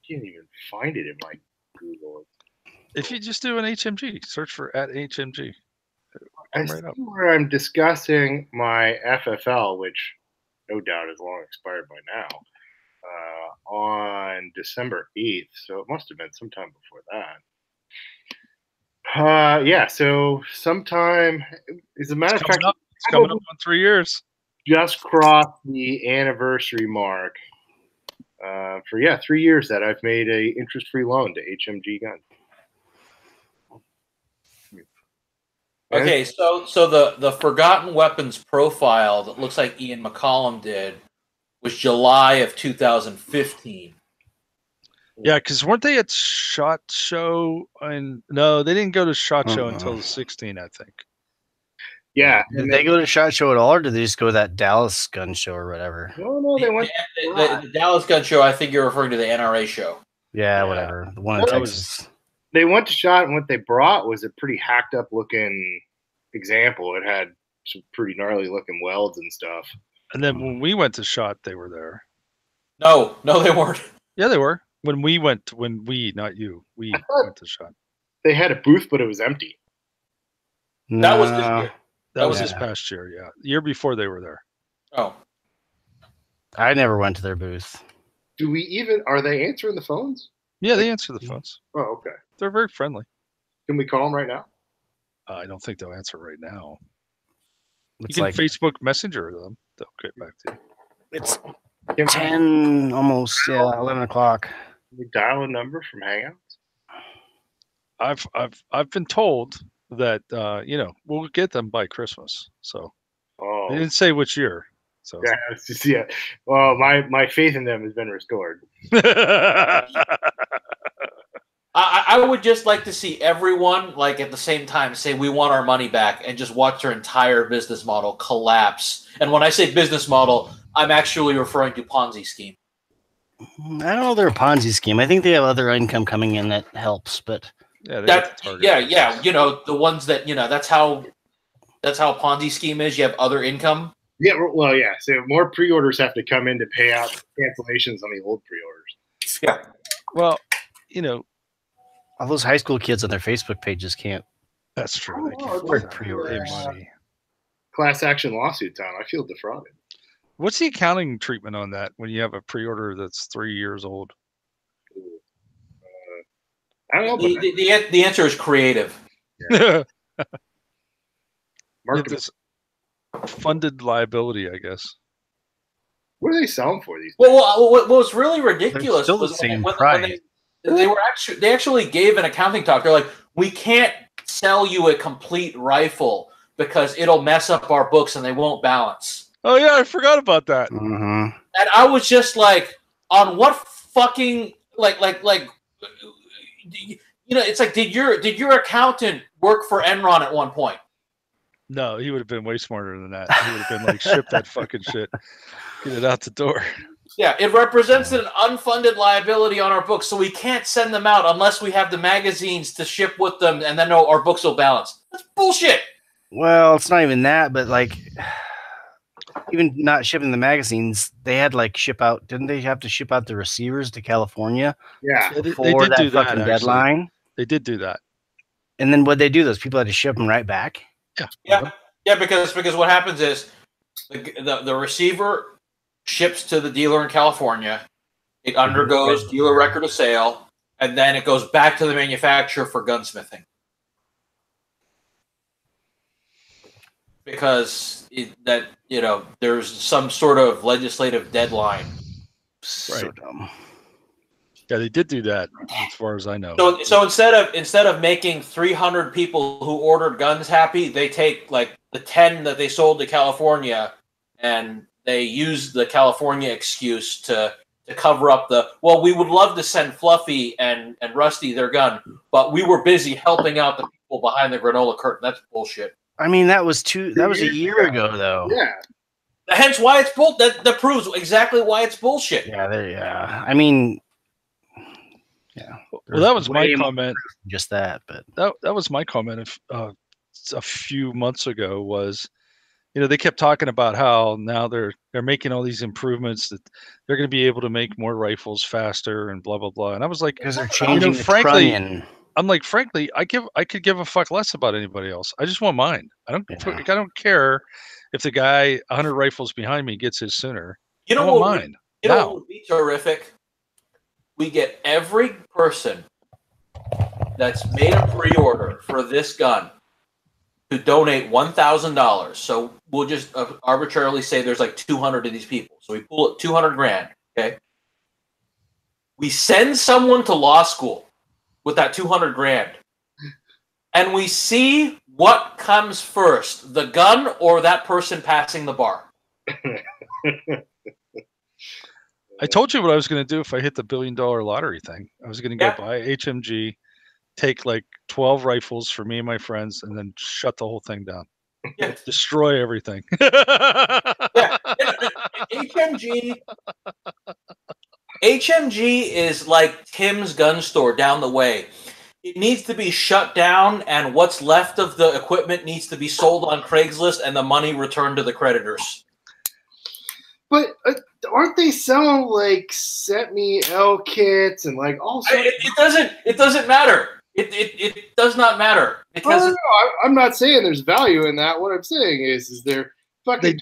Can't even find it in my Google. If you just do an HMG, search for @HMG. I see where I'm discussing my FFL, which no doubt is long expired by now, on December 8th. So it must have been sometime before that. Yeah, so sometime, as a matter of fact, it's coming up on 3 years. Just crossed the anniversary mark. For 3 years that I've made a interest-free loan to HMG Gun. Okay, so the Forgotten Weapons profile that looks like Ian McCollum did was July of 2015. Yeah, because weren't they at SHOT Show? No, they didn't go to SHOT Show until the 16, I think. Yeah. Did they go to SHOT Show at all, or did they just go to that Dallas gun show or whatever? No, they went the Dallas gun show. I think you're referring to the NRA show. Yeah, whatever. The one in Texas. They went to SHOT, and what they brought was a pretty hacked up looking example. It had some pretty gnarly looking welds and stuff. And then when we went to SHOT, they were there. No, they weren't. Yeah, they were. Not you. We went to SHOT. They had a booth, but it was empty. That was this year. That was this past year, yeah. The year before they were there. Oh. I never went to their booth. Are they answering the phones? Yeah, they answer the phones. Oh, okay. They're very friendly. Can we call them right now? I don't think they'll answer right now. It's you can Facebook Messenger them. They'll get back to you. It's 10, almost, 11 o'clock. Can we dial a number from Hangouts? I've been told that we'll get them by Christmas. So they didn't say which year. So yeah. Well, my faith in them has been restored. I would just like to see everyone, like at the same time, say we want our money back, and just watch their entire business model collapse. And when I say business model, I'm actually referring to Ponzi scheme. I don't know they're a Ponzi scheme. I think they have other income coming in that helps, but Yeah, yeah. You know, the ones that that's how a Ponzi scheme is. You have other income. Yeah, well, yeah. So more pre-orders have to come in to pay out cancellations on the old pre-orders. Yeah. Well, all those high school kids on their Facebook pages can't that's true. They can't afford pay pre-orders. money. Class action lawsuit time. I feel defrauded. What's the accounting treatment on that when you have a pre-order that's 3 years old? I don't know. The answer is creative. Yeah. This funded liability, I guess. What are they selling for these? Well, what was really ridiculous still the was same when price. they actually gave an accounting talk. They're like, we can't sell you a complete rifle because it'll mess up our books and they won't balance. Oh yeah, I forgot about that. Mm-hmm. And I was just like, on what fucking it's like, did your accountant work for Enron at one point? No, he would have been way smarter than that. He would have been like, ship that fucking shit, get it out the door. Yeah, it represents an unfunded liability on our books, so we can't send them out unless we have the magazines to ship with them, and then our books will balance. That's bullshit. Well, it's not even that, but like, even not shipping the magazines, they had like ship out. Didn't they have to ship out the receivers to California? Yeah, before that fucking deadline. They did do that. And then what they do? Those people had to ship them right back. Yeah. Because what happens is the receiver ships to the dealer in California. It undergoes dealer record of sale, and then it goes back to the manufacturer for gunsmithing. Because there's some sort of legislative deadline. So dumb. Yeah, they did do that, as far as I know. So instead of making 300 people who ordered guns happy, they take like the 10 that they sold to California, and they use the California excuse to cover up we would love to send Fluffy and Rusty their gun, but we were busy helping out the people behind the granola curtain. That's bullshit. I mean, that was a year ago, though. Yeah. Hence why it's bull. That proves exactly why it's bullshit. Yeah. I mean, yeah. Well, that was my comment. Just that, but that was my comment a few months ago. Was they kept talking about how now they're making all these improvements that they're going to be able to make more rifles faster and blah blah blah. And I was like, because they're changing frankly. I'm like, frankly, I could give a fuck less about anybody else. I just want mine. I don't care if the guy 100 rifles behind me gets his sooner. You know what? Mine. You know what would be terrific? We get every person that's made a pre-order for this gun to donate $1,000. So we'll just arbitrarily say there's like 200 of these people. So we pull up 200 grand. Okay. We send someone to law school with that 200 grand, and we see what comes first, the gun or that person passing the bar. I told you what I was going to do if I hit the $1 billion lottery thing. I was going to go buy HMG, take like 12 rifles for me and my friends, and then shut the whole thing down. Yeah. Destroy everything. HMG is like Tim's gun store down the way. It needs to be shut down, and what's left of the equipment needs to be sold on Craigslist and the money returned to the creditors. But aren't they selling like set me L kits and like all sorts? It doesn't matter. It does not matter because I'm not saying there's value in that. What I'm saying is they're fucking.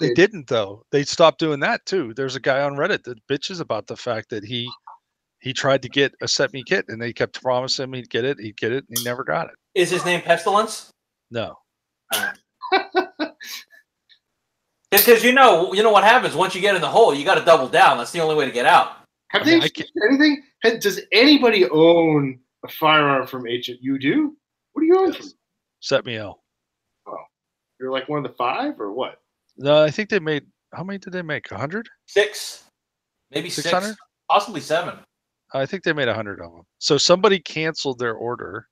They didn't though. They stopped doing that too. There's a guy on Reddit that bitches about the fact that he tried to get a set me kit and they kept promising him he'd get it, and he never got it. Is his name Pestilence? No. Because you know what happens once you get in the hole, you got to double down. That's the only way to get out. Have they anything? Does anybody own a firearm from HM? You do? What do you own from? Set me L. Oh, you're like one of the 5 or what? No, I think they made. How many did they make? 100? 6, maybe 600? Possibly 7. I think they made 100 of them. So somebody canceled their order,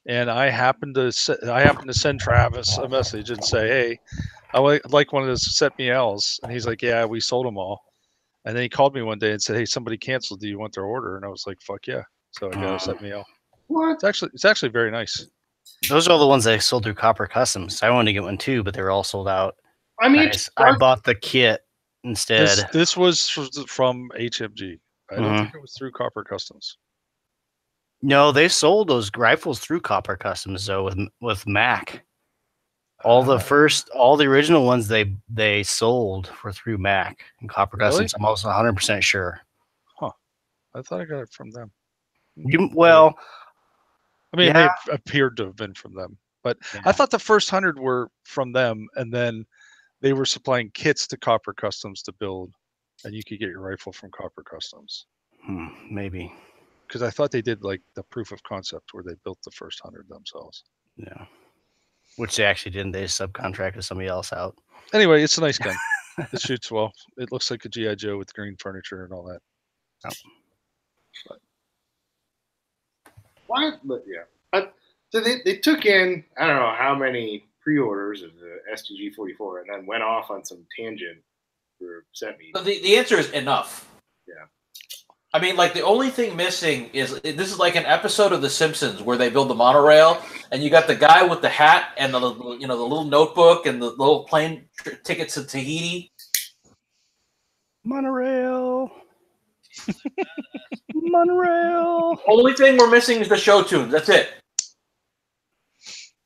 and I happened to send Travis a message and say, "Hey, I'd like one of those set me L's," and he's like, "Yeah, we sold them all." And then he called me one day and said, "Hey, somebody canceled. Do you want their order?" And I was like, "Fuck yeah!" So I got a set me L. What? It's actually very nice. Those are all the ones I sold through Copper Customs. I wanted to get one too, but they were all sold out. I mean, I bought the kit instead. This was from HMG. I don't think it was through Copper Customs. No, they sold those rifles through Copper Customs though with Mac. All the original ones they sold were through Mac and Copper Customs. I'm also 100% sure. Huh. I thought I got it from them. Well, I mean, it may have appeared to have been from them, but I thought the first 100 were from them, and then they were supplying kits to Copper Customs to build, and you could get your rifle from Copper Customs. Maybe. Because I thought they did like the proof of concept where they built the first 100 themselves. Yeah. Which they actually didn't. They subcontracted somebody else out. Anyway, it's a nice gun. It shoots well. It looks like a G.I. Joe with green furniture and all that. Oh. Why? But yeah. So they took in, I don't know how many pre-orders of the STG-44 and then went off on some tangent for set me. The answer is enough. Yeah. I mean, like, the only thing missing is this is like an episode of The Simpsons where they build the monorail, and you got the guy with the hat and the little notebook and the little plane tickets to Tahiti. Monorail. Monorail. Only thing we're missing is the show tunes. That's it.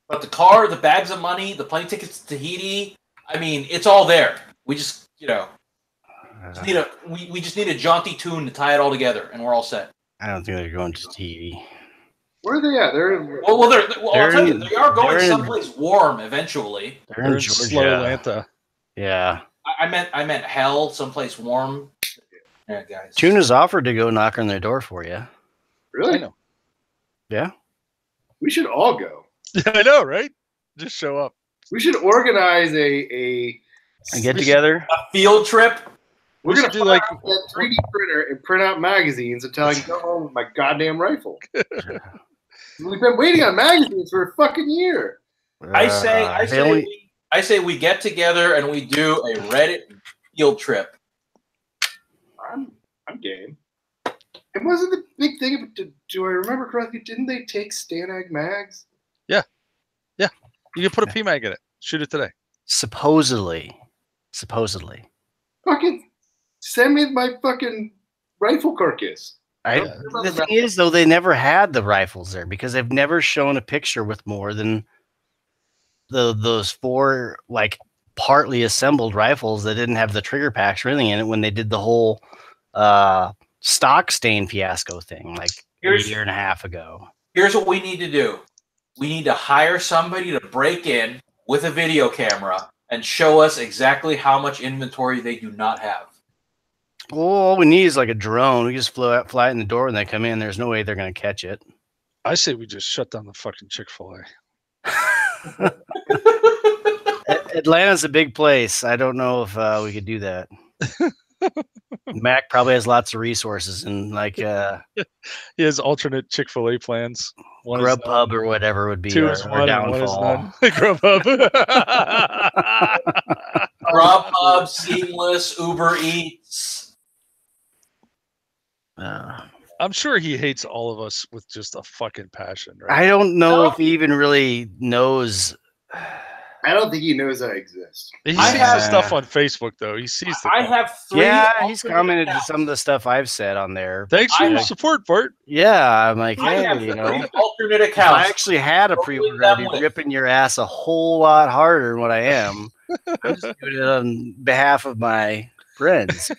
But the car, the bags of money, the plane tickets to Tahiti, I mean, it's all there. We just, we just need a jaunty tune to tie it all together, and we're all set. I don't think they're going to Tahiti. Where are they at? I'll tell you, they are going someplace warm eventually. They're in Georgia. Slow-Lanta. Yeah. I meant hell, someplace warm. Yeah, guys. Tuna's offered to go knock on their door for you. Really? I know. Yeah. We should all go. I know, right? Just show up. We should organize a get together. A field trip. We're gonna do like that 3D printer and print out magazines until I can go home with my goddamn rifle. We've been waiting on magazines for a fucking year. I say we get together and we do a Reddit field trip. I'm game. It wasn't the big thing. Do I remember correctly? Didn't they take Stanag mags? Yeah. You can put a PMag in it. Shoot it today. Supposedly. Fucking send me my fucking rifle carcass. The thing is, though, they never had the rifles there because they've never shown a picture with more than those 4 like partly assembled rifles that didn't have the trigger packs or anything in it when they did the whole stock stain fiasco thing like a year and a half ago. Here's what we need to do. We need to hire somebody to break in with a video camera and show us exactly how much inventory they do not have. Well, all we need is like a drone. We just fly it in the door when they come in. There's no way they're going to catch it. I say we just shut down the fucking Chick-fil-A. Atlanta's a big place. I don't know if we could do that. Mac probably has lots of resources and like he has alternate Chick-fil-A plans. Grubhub or whatever would be 2 is our 1 downfall. Grubhub. Grubhub, Seamless, Uber Eats. I'm sure he hates all of us with just a fucking passion, right? I don't know if he even really knows. I don't think he knows I exist. He sees the stuff on Facebook, though. He sees the I have 3. Yeah, he's commented to some of the stuff I've said on there. Thanks for your support, Bart. Yeah, I'm like, I have hey, 3 alternate accounts. if I actually had a pre-order, I'd be ripping your ass a whole lot harder than what I am. I'm just doing it on behalf of my friends.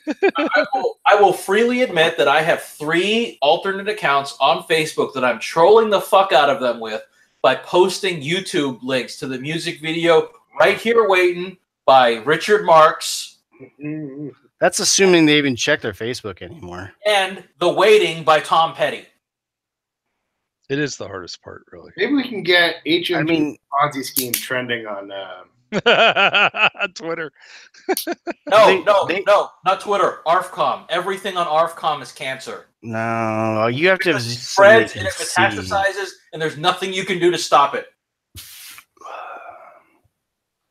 I will freely admit that I have 3 alternate accounts on Facebook that I'm trolling the fuck out of them with by posting YouTube links to the music video Right Here Waiting by Richard Marx. That's assuming they even check their Facebook anymore. And The Waiting by Tom Petty. It is the hardest part, really. Maybe we can get HMG Ponzi scheme trending on Twitter. No, not Twitter. ARFCOM. Everything on ARFCOM is cancer. No, you have to spreads and it metastasizes. and there's nothing you can do to stop it.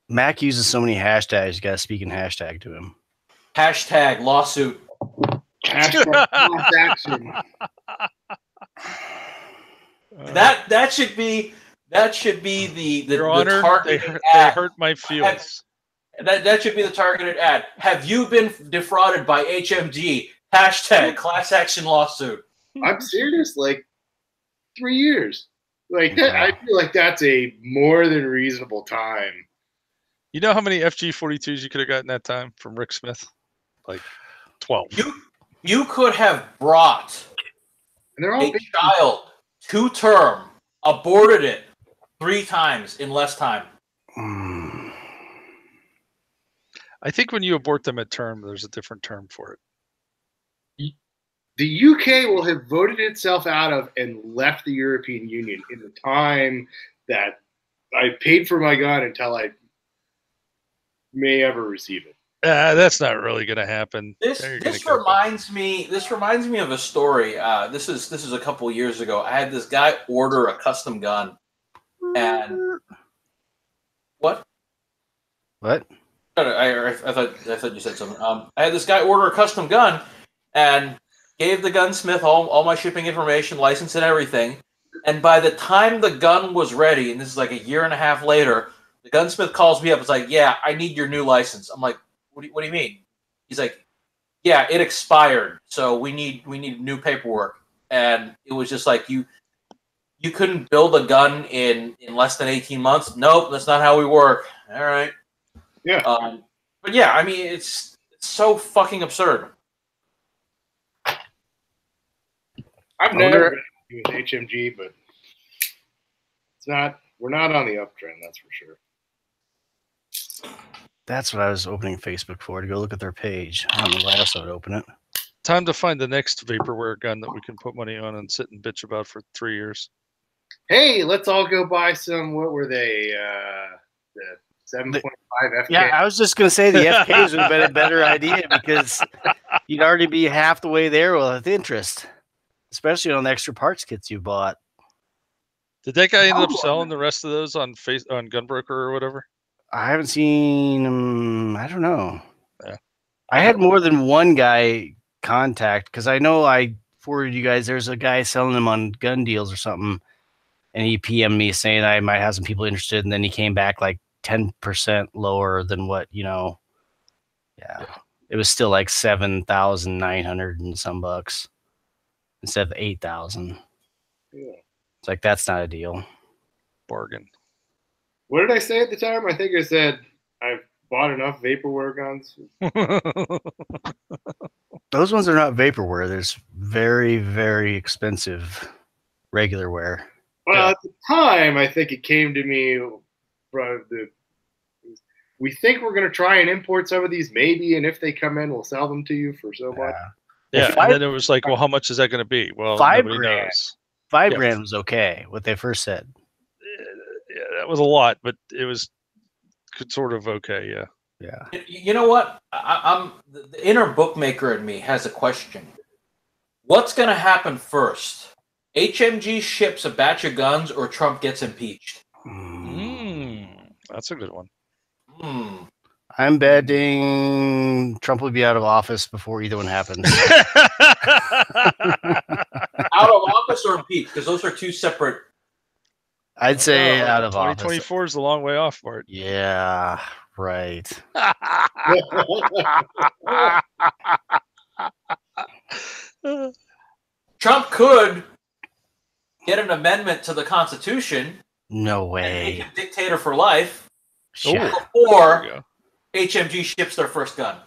Mac uses so many hashtags. You gotta speak in hashtag to him. Hashtag lawsuit. Hashtag class action. That should be the Your Honor, targeted they ad. hurt my feelings. That should be the targeted ad. Have you been defrauded by HMG? Hashtag class action lawsuit. I'm serious. Like 3 years. Like that, I feel like that's a more than reasonable time. You know how many FG42s you could have gotten that time from Rick Smith? Like 12. You could have brought And they're all a child to term, aborted it 3 times in less time. I think when you abort them at term, there's a different term for it. The UK will have voted itself out of and left the European Union in the time that I paid for my gun until I may ever receive it. That's not really going to happen. This reminds me of a story. This is a couple years ago. I had this guy order a custom gun, and what? I thought you said something. I had this guy order a custom gun, and gave the gunsmith all my shipping information, license, and everything. And by the time the gun was ready, and this is like a year and a half later, the gunsmith calls me up. It's like, yeah, I need your new license. I'm like, what do you mean? He's like, yeah, it expired, so we need new paperwork. And it was just like, you couldn't build a gun in less than 18 months. Nope, that's not how we work. All right. Yeah. But yeah, I mean, it's so fucking absurd. I've never been with HMG, but we're not on the uptrend, that's for sure. That's what I was opening Facebook for, to go look at their page. I don't know why else I would open it. Time to find the next vaporware gun that we can put money on and sit and bitch about for 3 years. Hey, let's all go buy some, what were they? The 7.5 FK? Yeah, I was just going to say the FKs would have been a better idea because you'd already be half the way there with interest, especially on the extra parts kits you bought. Did that guy end up selling the rest of those on Gunbroker or whatever? I haven't seen him. I don't know. Yeah. I had more than one guy contact because I know I forwarded you guys. There's a guy selling them on gun deals or something, and he PM'd me saying I might have some people interested, and then he came back like 10% lower than what, yeah. It was still like 7,900 and some bucks instead of 8,000. Yeah. It's like, that's not a deal. Bargain. What did I say at the time? I think I said I've bought enough vaporware guns. Those ones are not vaporware. There's very, very expensive regular wear. Well, at the time, I think it came to me from we think we're going to try and import some of these, maybe, and if they come in, we'll sell them to you for so much. Yeah, and then it was like, well, how much is that going to be? Well, nobody knows. $5,000 was okay, what they first said. Yeah, that was a lot, but it was sort of okay, yeah. Yeah. You know what? I'm the inner bookmaker in me has a question. What's going to happen first? HMG ships a batch of guns, or Trump gets impeached? That's a good one. I'm betting Trump will be out of office before either one happens. Out of office or impeached? Because those are two separate. I'd say out of office. 2024 is a long way off, Bart. Yeah, right. Trump could get an amendment to the Constitution. No And way. make him dictator for life. Yeah. Or HMG ships their first gun.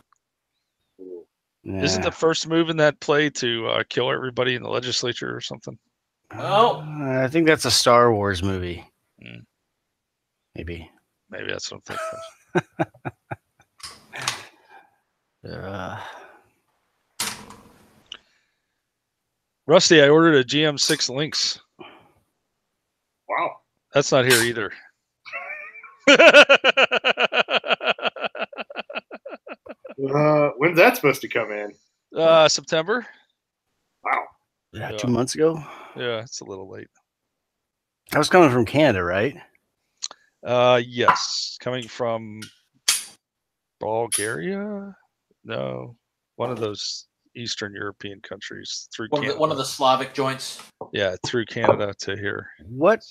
Yeah. Isn't the first move in that play to kill everybody in the legislature or something? Oh, I think that's a Star Wars movie. Maybe that's what I'm thinking. Rusty, I ordered a GM6 Lynx. Wow. That's not here either. When's that supposed to come in? September. Wow. Yeah, 2 months ago. Yeah, it's a little late. That was coming from Canada, right? Yes, coming from Bulgaria. No, one of those Eastern European countries through Canada. One of the Slavic joints. Yeah, through Canada to here. What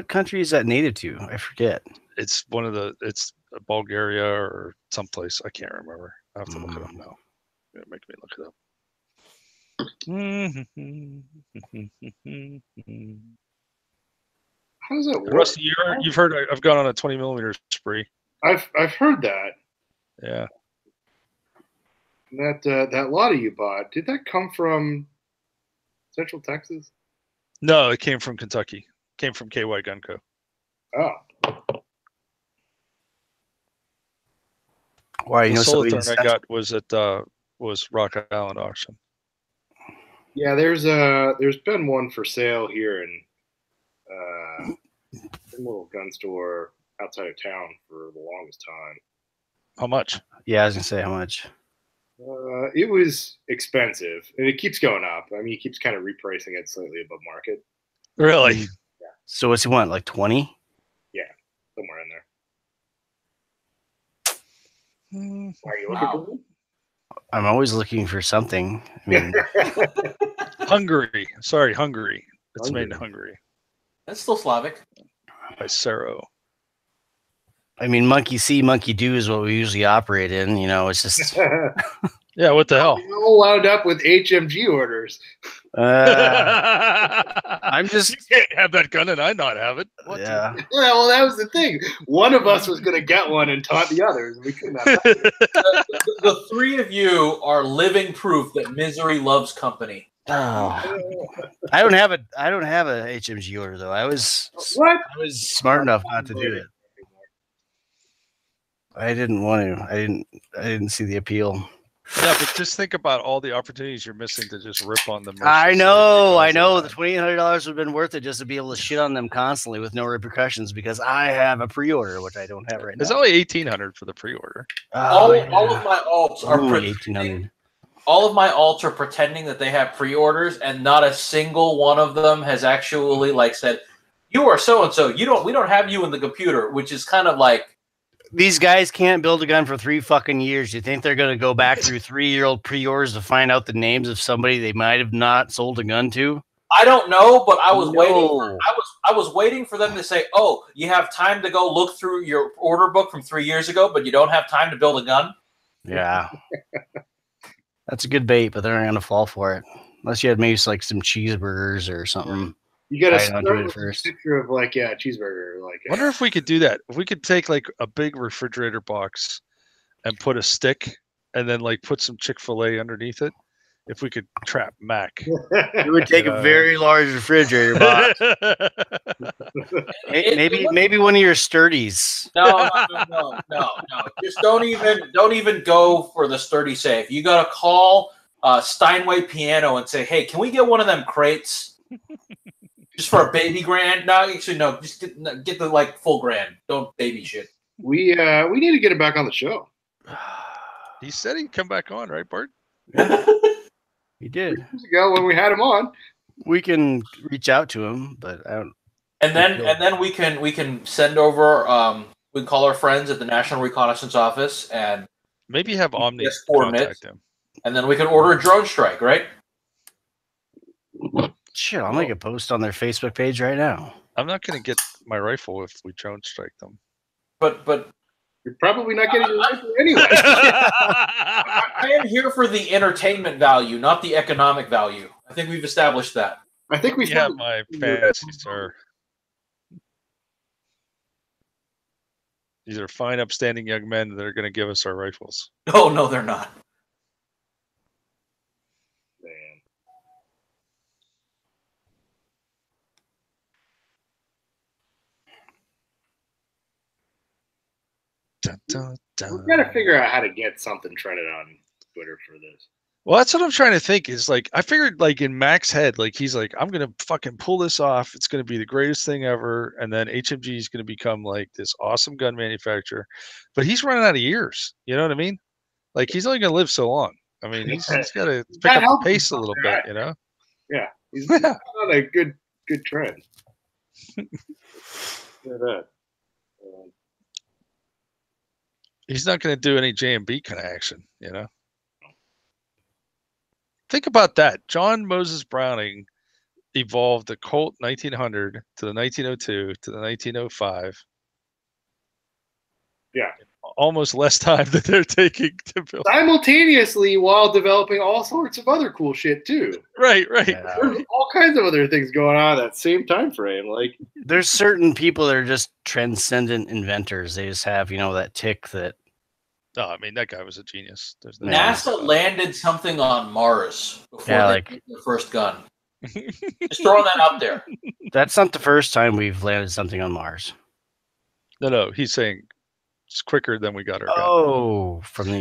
country is that native to? I forget. It's one of the. It's Bulgaria or someplace. I can't remember. I have to look it up now. You're gonna make me look it up. How does that work? Rusty, you've heard I've gone on a 20 millimeter spree. I've heard that. Yeah. That lot you bought, did that come from Central Texas? No, it came from Kentucky. Came from KY Gunco. Oh. Why? The You know, Solitaire I got was at Rock Island auction. Yeah, there's been one for sale here in a little gun store outside of town for the longest time. How much? Yeah, I was gonna say how much. It was expensive, and it keeps going up. I mean, he keeps kind of repricing it slightly above market. Really? Yeah. So what's he want? Like 20? Yeah, somewhere in there. Why are you looking for one? I'm always looking for something. I mean, Hungary. Sorry, Hungary. It's made in Hungary. That's still Slavic. By Sero. I mean, monkey see, monkey do is what we usually operate in. You know, it's just. Yeah, what the hell? You're all wound up with HMG orders. I'm just. You can't have that gun and I not have it. What yeah. Yeah, well, that was the thing. One of us was going to get one and taunt the others. We couldn't have it. The three of you are living proof that misery loves company. Oh. I don't have a HMG order though. I was smart enough not to do it. I didn't want to. I didn't see the appeal. Yeah, but just think about all the opportunities you're missing to just rip on them. I know. The $2,800 would have been worth it just to be able to shit on them constantly with no repercussions because I have a pre-order, which I don't have right now. It's only $1,800 for the pre-order. All of my alts are $1,800. All of my alts are pretending that they have pre-orders, and not a single one of them has actually like said, "You are so and so. We don't have you in the computer," which is kind of like. These guys can't build a gun for 3 fucking years. You think they're going to go back through 3-year-old pre-orders to find out the names of somebody they might have not sold a gun to? I don't know, but I was waiting. I was waiting for them to say, "Oh, you have time to go look through your order book from 3 years ago, but you don't have time to build a gun." Yeah, that's a good bait, but they're not going to fall for it unless you had maybe like some cheeseburgers or something. You got to start with a picture of like cheeseburger. Like, I wonder if we could do that. If we could take like a big refrigerator box and put a stick, and then like put some Chick-fil-A underneath it. If we could trap Mac, it would take a very large refrigerator box. maybe one of your sturdies. No. Just don't even go for the sturdy safe. You got to call Steinway Piano and say, "Hey, can we get one of them crates?" Just for a baby grand? No, actually, no. Just get the like full grand. Don't baby shit. We need to get him back on the show. He said he'd come back on, right, Bart? He did. 3 years ago when we had him on. We can reach out to him, but I don't. And then we can send over. We can call our friends at the National Reconnaissance Office and maybe have Omni contact him. And then we can order a drone strike, right? Shit, I'll make a post on their Facebook page right now. I'm not going to get my rifle if we drone strike them. But you're probably not getting your rifle anyway. I am here for the entertainment value, not the economic value. I think we've established that. I think we have my fancy, sir. These are fine, upstanding young men that are going to give us our rifles. Oh, no, they're not. Dun, dun, dun. We've got to figure out how to get something trended on Twitter for this. Well, that's what I'm trying to think is like, I figured like in Mac's head, like he's like, I'm going to fucking pull this off. It's going to be the greatest thing ever. And then HMG is going to become like this awesome gun manufacturer, but he's running out of years. You know what I mean? Like he's only going to live so long. I mean, he's got to pick up the pace a little bit, you know? Yeah. He's on a good trend. that. He's not going to do any J&B kind of action, you know? Think about that. John Moses Browning evolved the Colt 1900 to the 1902 to the 1905. Yeah. Almost less time that they're taking to build. Simultaneously while developing all sorts of other cool shit too. Right. Yeah. There's all kinds of other things going on at that same time frame. Like There's certain people that are just transcendent inventors. They just have, that tick that. No, I mean, that guy was a genius. There's no NASA landed something on Mars before Yeah, they like- made their first gun. Just throwing that out there. That's not the first time we've landed something on Mars. No, he's saying it's quicker than we got our gun. Oh, from the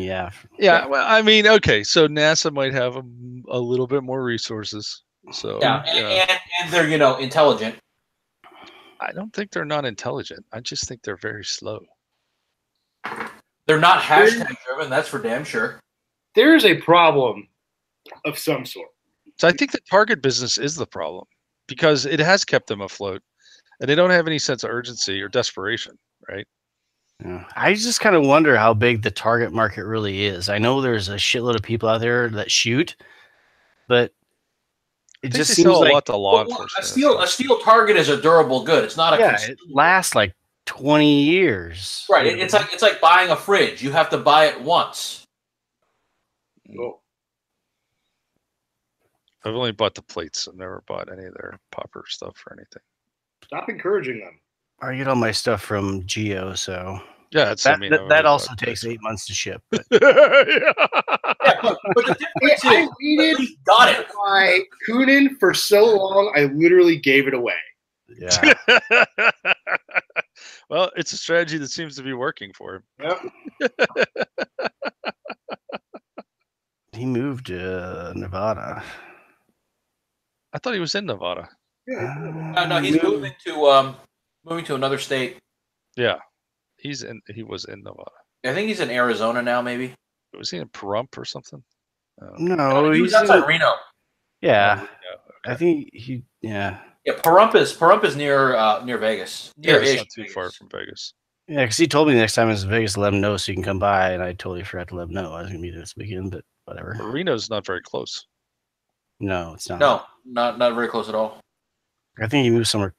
Yeah, well, I mean, okay, so NASA might have a little bit more resources. So Yeah, and they're intelligent. I don't think they're not intelligent. I just think they're very slow. They're not hashtag driven. That's for damn sure. there is a problem of some sort. So I think the Target business is the problem because it has kept them afloat, and they don't have any sense of urgency or desperation, right? Yeah. I just kind of wonder how big the target market really is. I know there's a shitload of people out there that shoot, but it just They seems sell a like lot to law A enforcement. steel target is a durable good. It's not a it lasts like 20 years. right. It's like buying a fridge. You have to buy it once. Oh, I've only bought the plates. I've never bought any of their popper stuff or anything. stop encouraging them. I get all my stuff from Geo, so Yeah, it's that also takes 8 months to ship. But Yeah, but the difference I is, waited at least got it. my Kunin for so long, I literally gave it away. yeah, Well, it's a strategy that seems to be working for him. Yep. he moved to Nevada. I thought he was in Nevada. No, he's moving to another state. Yeah, he was in Nevada. I think he's in Arizona now. Maybe. Was he in Pahrump or something? No, he was he's outside Reno. Yeah, Okay. I think he. Yeah, Yeah, Pahrump is near Vegas. Yeah, Near it's not too far from Vegas. yeah, because he told me next time it's in Vegas, to let him know so you can come by, and I totally forgot to let him know I was gonna be there this weekend, but whatever. But Reno's not very close. No, it's not. No, not very close at all. I think he moved somewhere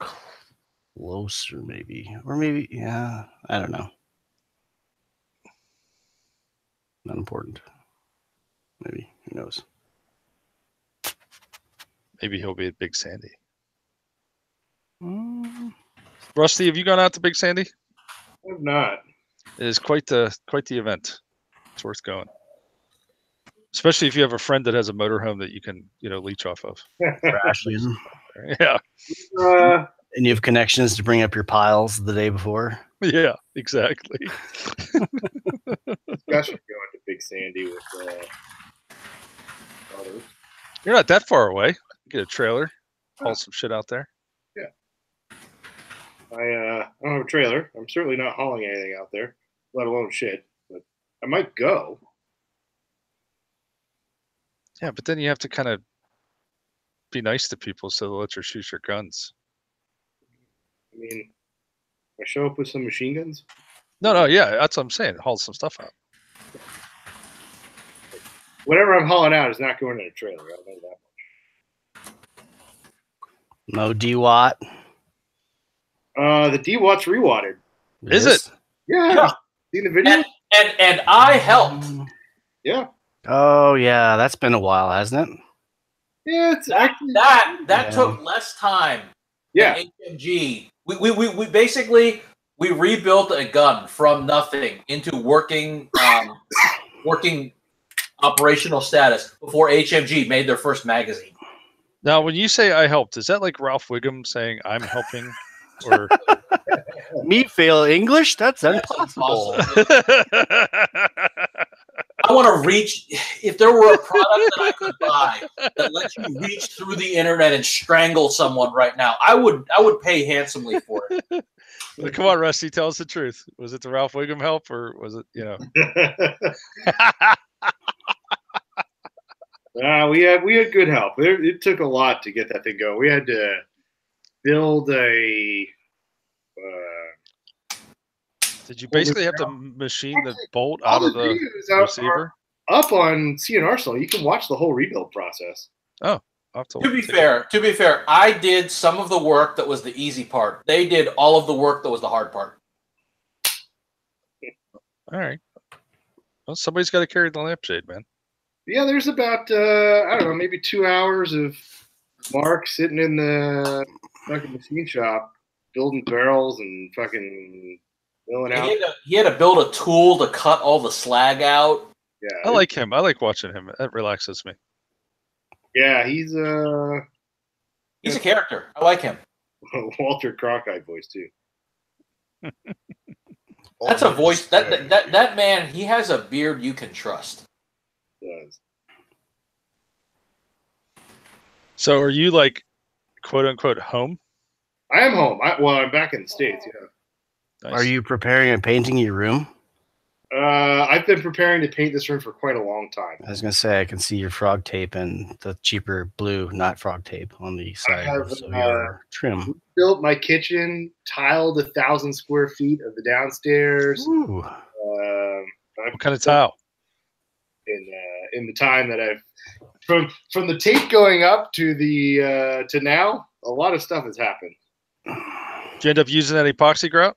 closer, maybe, or maybe, yeah, I don't know. Not important. Maybe, who knows? Maybe he'll be at Big Sandy. Mm, Rusty, have you gone out to Big Sandy? I have not. It is quite the event. It's worth going, especially if you have a friend that has a motorhome that you can leech off of. crashes. Yeah, And you have connections to bring up your piles the day before. yeah, exactly. Discussion going to Big Sandy with others. You're not that far away. Get a trailer, haul some shit out there. I don't have a trailer. I'm certainly not hauling anything out there, let alone shit. But I might go. Yeah, but then you have to kind of be nice to people so they'll let you shoot your guns. I mean, I show up with some machine guns. No, yeah, that's what I'm saying. Haul some stuff out. Whatever I'm hauling out is not going in a trailer. I'll know that. No D-Watt. The D-Watt's rewatered. Is it? Yeah. Seen the video? And I helped. Yeah. Oh yeah, that's been a while, hasn't it? Yeah, it's actually That Yeah. took less time. yeah. than HMG. We basically we rebuilt a gun from nothing into working operational status before HMG made their first magazine. Now, when you say I helped, is that like Ralph Wiggum saying I'm helping? Or Me fail English? That's impossible. I want to reach. If there were a product that I could buy that lets you reach through the internet and strangle someone right now, I would pay handsomely for it. Well, come on, Rusty, tell us the truth. Was it the Ralph Wiggum help, or was it We had good help. It took a lot to get that thing going. We had to build a. Did you basically have to machine the bolt All out of the videos are receiver? up on CN Arsenal. You can watch the whole rebuild process. Oh, to be fair, I did some of the work that was the easy part. They did all of the work that was the hard part. All right. Well, somebody's got to carry the lampshade, man. Yeah, there's about I don't know, maybe 2 hours of Mark sitting in the fucking machine shop building barrels and fucking milling out. He had to build a tool to cut all the slag out. Yeah, I like him. I like watching him. That relaxes me. Yeah, he's a character. I like him. Walter Cronkite voice too. That's a voice. That man. He has a beard you can trust. Does. So, are you like, quote unquote, home? I am home. I'm back in the States. Yeah. Nice. Are you preparing and painting your room? I've been preparing to paint this room for quite a long time. I was gonna say I can see your frog tape and the cheaper blue, not frog tape, on the side of your trim. Built my kitchen, tiled 1,000 square feet of the downstairs. Ooh. What kind of tile? In the time that I've from the tape going up to the to now, a lot of stuff has happened. Did you end up using that epoxy grout?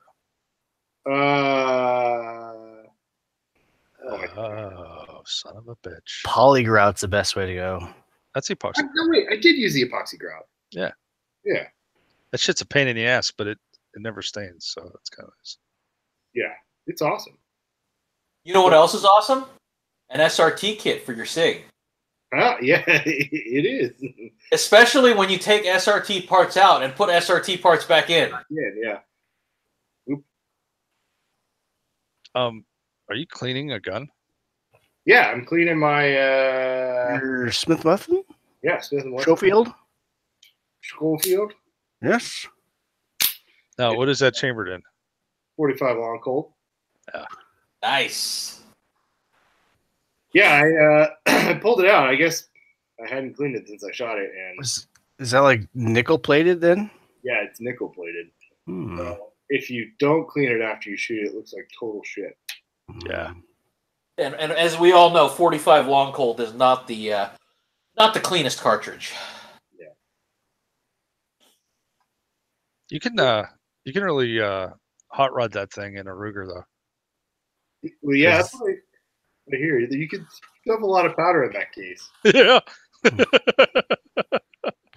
Oh, son of a bitch. Polygrout's the best way to go. That's epoxy. No, wait, I did use the epoxy grout. Yeah. Yeah. That shit's a pain in the ass, but it never stains, so that's kind of nice. Yeah, it's awesome. You know what else is awesome? An SRT kit for your SIG. Yeah, it is. Especially when you take SRT parts out and put SRT parts back in. Yeah. Oop. Are you cleaning a gun? Yeah, I'm cleaning my your Smith Wesson? Yeah, Smith and Wesson. Schofield? Yes. Now, what is that chambered in? 45 long cold. Yeah. Nice. Yeah, I pulled it out. I guess I hadn't cleaned it since I shot it. And is that like nickel plated then? Yeah, it's nickel plated. So if you don't clean it after you shoot it looks like total shit. Yeah. And as we all know, 45 long cold is not the cleanest cartridge. Yeah. You can really hot rod that thing in a Ruger though. Well, yeah, that's what I hear. You could stuff a lot of powder in that case. Yeah.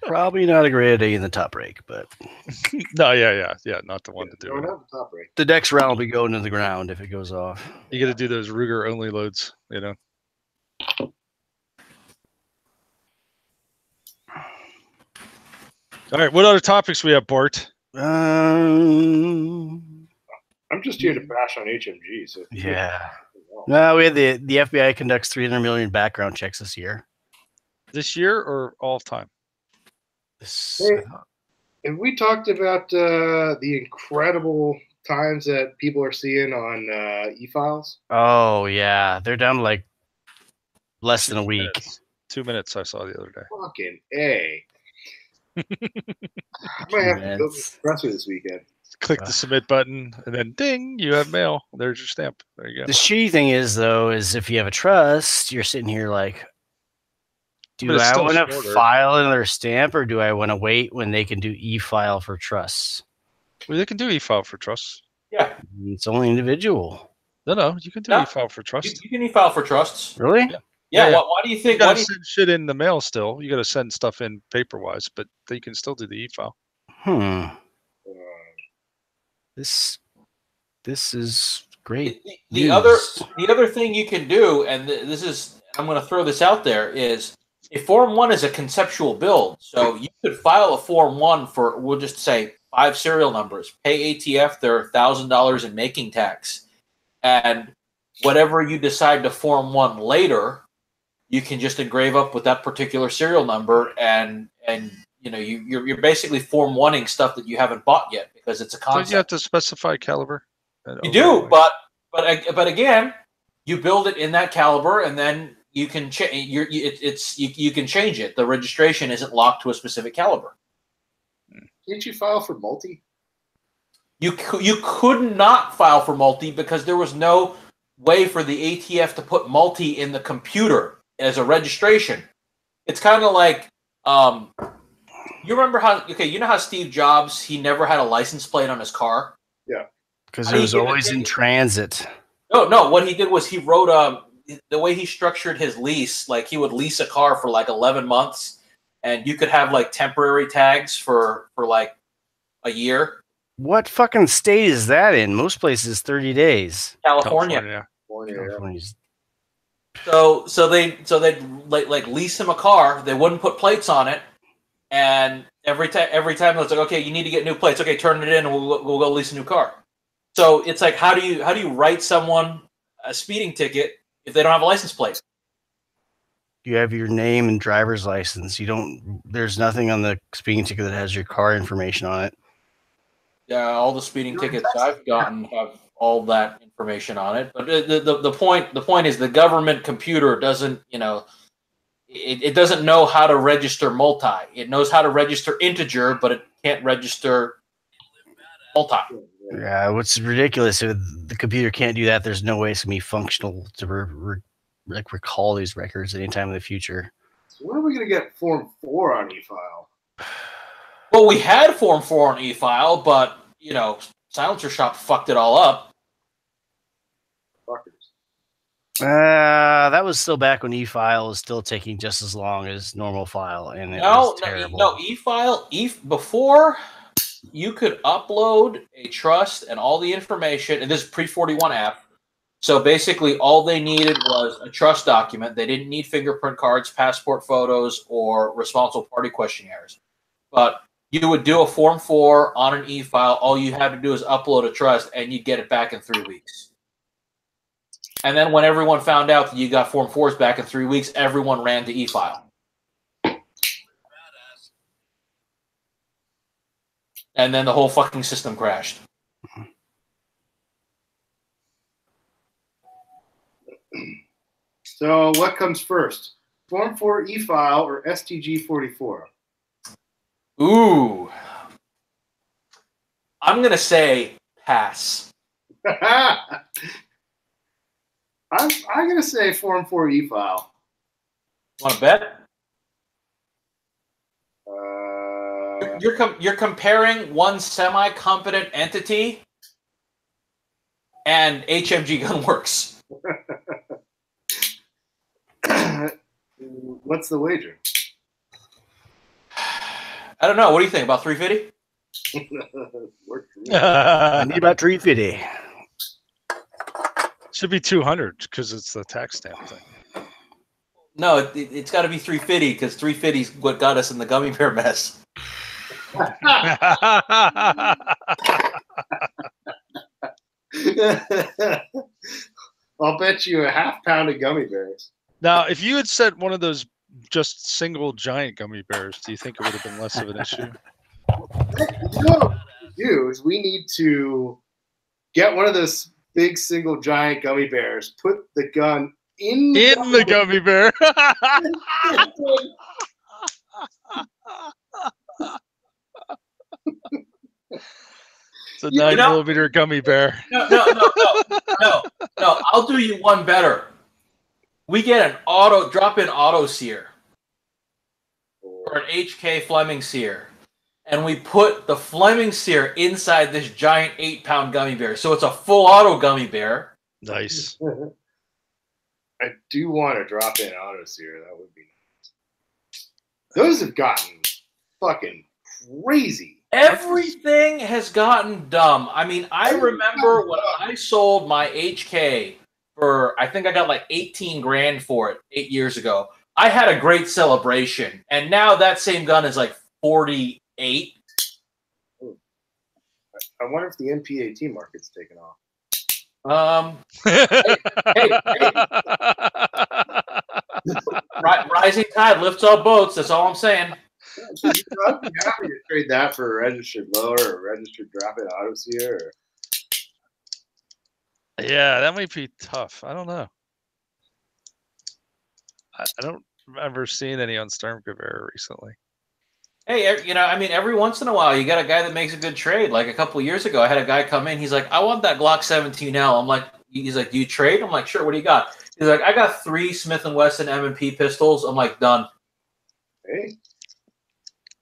Probably not a great idea in the top rake, but no, yeah, not the one to do. Not the top rake. The next round will be going to the ground if it goes off. You got to do those Ruger only loads, you know. All right, what other topics we have, Bart? I'm just here to bash on HMG. So yeah. No, we had the FBI conducts 300 million background checks this year. This year or all time? Hey, have we talked about the incredible times that people are seeing on e-files? Oh, yeah. They're down to like less than a week. 2 minutes I saw the other day. Fucking A. I might have to go to the presser this weekend. Click the submit button, and then ding, you have mail. There's your stamp. There you go. The shitty thing is, though, is if you have a trust, you're sitting here like, do I want to file another stamp, or do I want to wait when they can do e-file for trusts? Well, they can do e-file for trusts. Yeah. It's only individual. No, you can do e-file for trusts. You can e-file for trusts. Really? Yeah. Why do you think? You got to send shit in the mail still. You got to send stuff in paper-wise, but you can still do the e-file. This is great. The other thing you can do, and this is, I'm going to throw this out there, is a Form 1 is a conceptual build. So you could file a Form 1 for, we'll just say, 5 serial numbers, pay ATF their $1,000 in making tax, and whatever you decide to Form 1 later, you can just engrave up with that particular serial number, and you know, you're basically Form 1ing stuff that you haven't bought yet because it's a concept. So you have to specify caliber. You do, but again, you build it in that caliber, and then you can you can change it. The registration isn't locked to a specific caliber. Can't you file for multi? You could not file for multi because there was no way for the ATF to put multi in the computer as a registration. It's kind of like, you remember how? Okay, you know how Steve Jobs, he never had a license plate on his car. Yeah, because it was always in transit. No. What he did was he wrote the way he structured his lease. Like he would lease a car for like 11 months, and you could have like temporary tags for like a year. What fucking state is that in? Most places 30 days. California. California's. So they'd like lease him a car. They wouldn't put plates on it, and every time it's like, okay, you need to get new plates. Okay, turn it in, and we'll go lease a new car. So it's like, how do you write someone a speeding ticket if they don't have a license plate? You have your name and driver's license. You don't. There's nothing on the speeding ticket that has your car information on it. Yeah, all the speeding tickets I've gotten have all that information on it. But the point is the government computer doesn't, it doesn't know how to register multi. It knows how to register integer, but it can't register multi. Yeah, what's ridiculous if the computer can't do that, there's no way it's gonna be functional to recall these records anytime in the future. So when are we gonna get Form 4 on e-file? Well, we had Form 4 on e-file, but Silencer Shop fucked it all up. Fuckers. That was still back when e-file was still taking just as long as normal file, and it was terrible. No, e-file before you could upload a trust and all the information, and this is pre-41 app. So basically, all they needed was a trust document. They didn't need fingerprint cards, passport photos, or responsible party questionnaires. But you would do a Form 4 on an e-file. All you had to do is upload a trust, and you'd get it back in 3 weeks. And then when everyone found out that you got Form 4s back in 3 weeks, everyone ran to e-file. And then the whole fucking system crashed. So what comes first? Form 4 e-file or STG 44? Ooh. I'm going to say pass. I'm going to say Form 4 e-file. Want to bet? You're comparing one semi-competent entity and HMG Gunworks. What's the wager? I don't know. What do you think? About 350? I need about 350. Should be 200 because it's the tax stamp thing. No, it's got to be 350 because 350 is what got us in the gummy bear mess. I'll bet you a half pound of gummy bears. Now, if you had said one of those just single giant gummy bears, do you think it would have been less of an issue? You know what we do is we need to get one of those big single giant gummy bears, put the gun in the gummy bear. It's a 9mm gummy bear. No. I'll do you one better. We get an drop-in auto sear or an HK Fleming sear, and we put the Fleming sear inside this giant 8-pound gummy bear. So it's a full auto gummy bear. Nice. I do want a drop-in auto sear. That would be nice. Those have gotten fucking crazy. Everything has gotten dumb. I mean, I remember when I sold my HK for, I think I got like 18 grand for it 8 years ago. I had a great celebration, and now that same gun is like 48. I wonder if the MPAT market's taken off. Hey. Rising tide lifts all boats. That's all I'm saying. I'd be happy to trade that for a registered lower or a registered drop-in auto sear. Yeah, that might be tough. I don't know. I don't remember seeing any on Stormcloud recently. Hey, I mean, every once in a while, you got a guy that makes a good trade. Like a couple of years ago, I had a guy come in. He's like, "I want that Glock 17L." I'm like, he's like, "Do you trade?" I'm like, "Sure. What do you got?" He's like, "I got 3 Smith and Wesson M&P pistols." I'm like, "Done." Hey,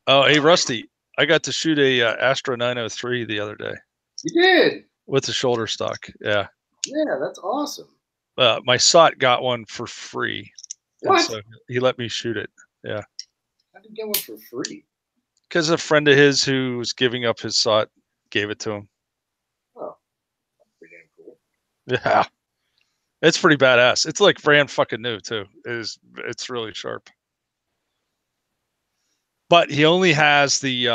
Oh, hey, Rusty, I got to shoot a Astra 903 the other day you did. with the shoulder stock. Yeah. Yeah, that's awesome. My SOT got one for free. And What? so he let me shoot it. Yeah. I did get one for free. Because a friend of his who was giving up his SOT gave it to him. Oh, that's pretty damn cool. Yeah. It's pretty badass. It's like brand fucking new too. It's really sharp. But he only has the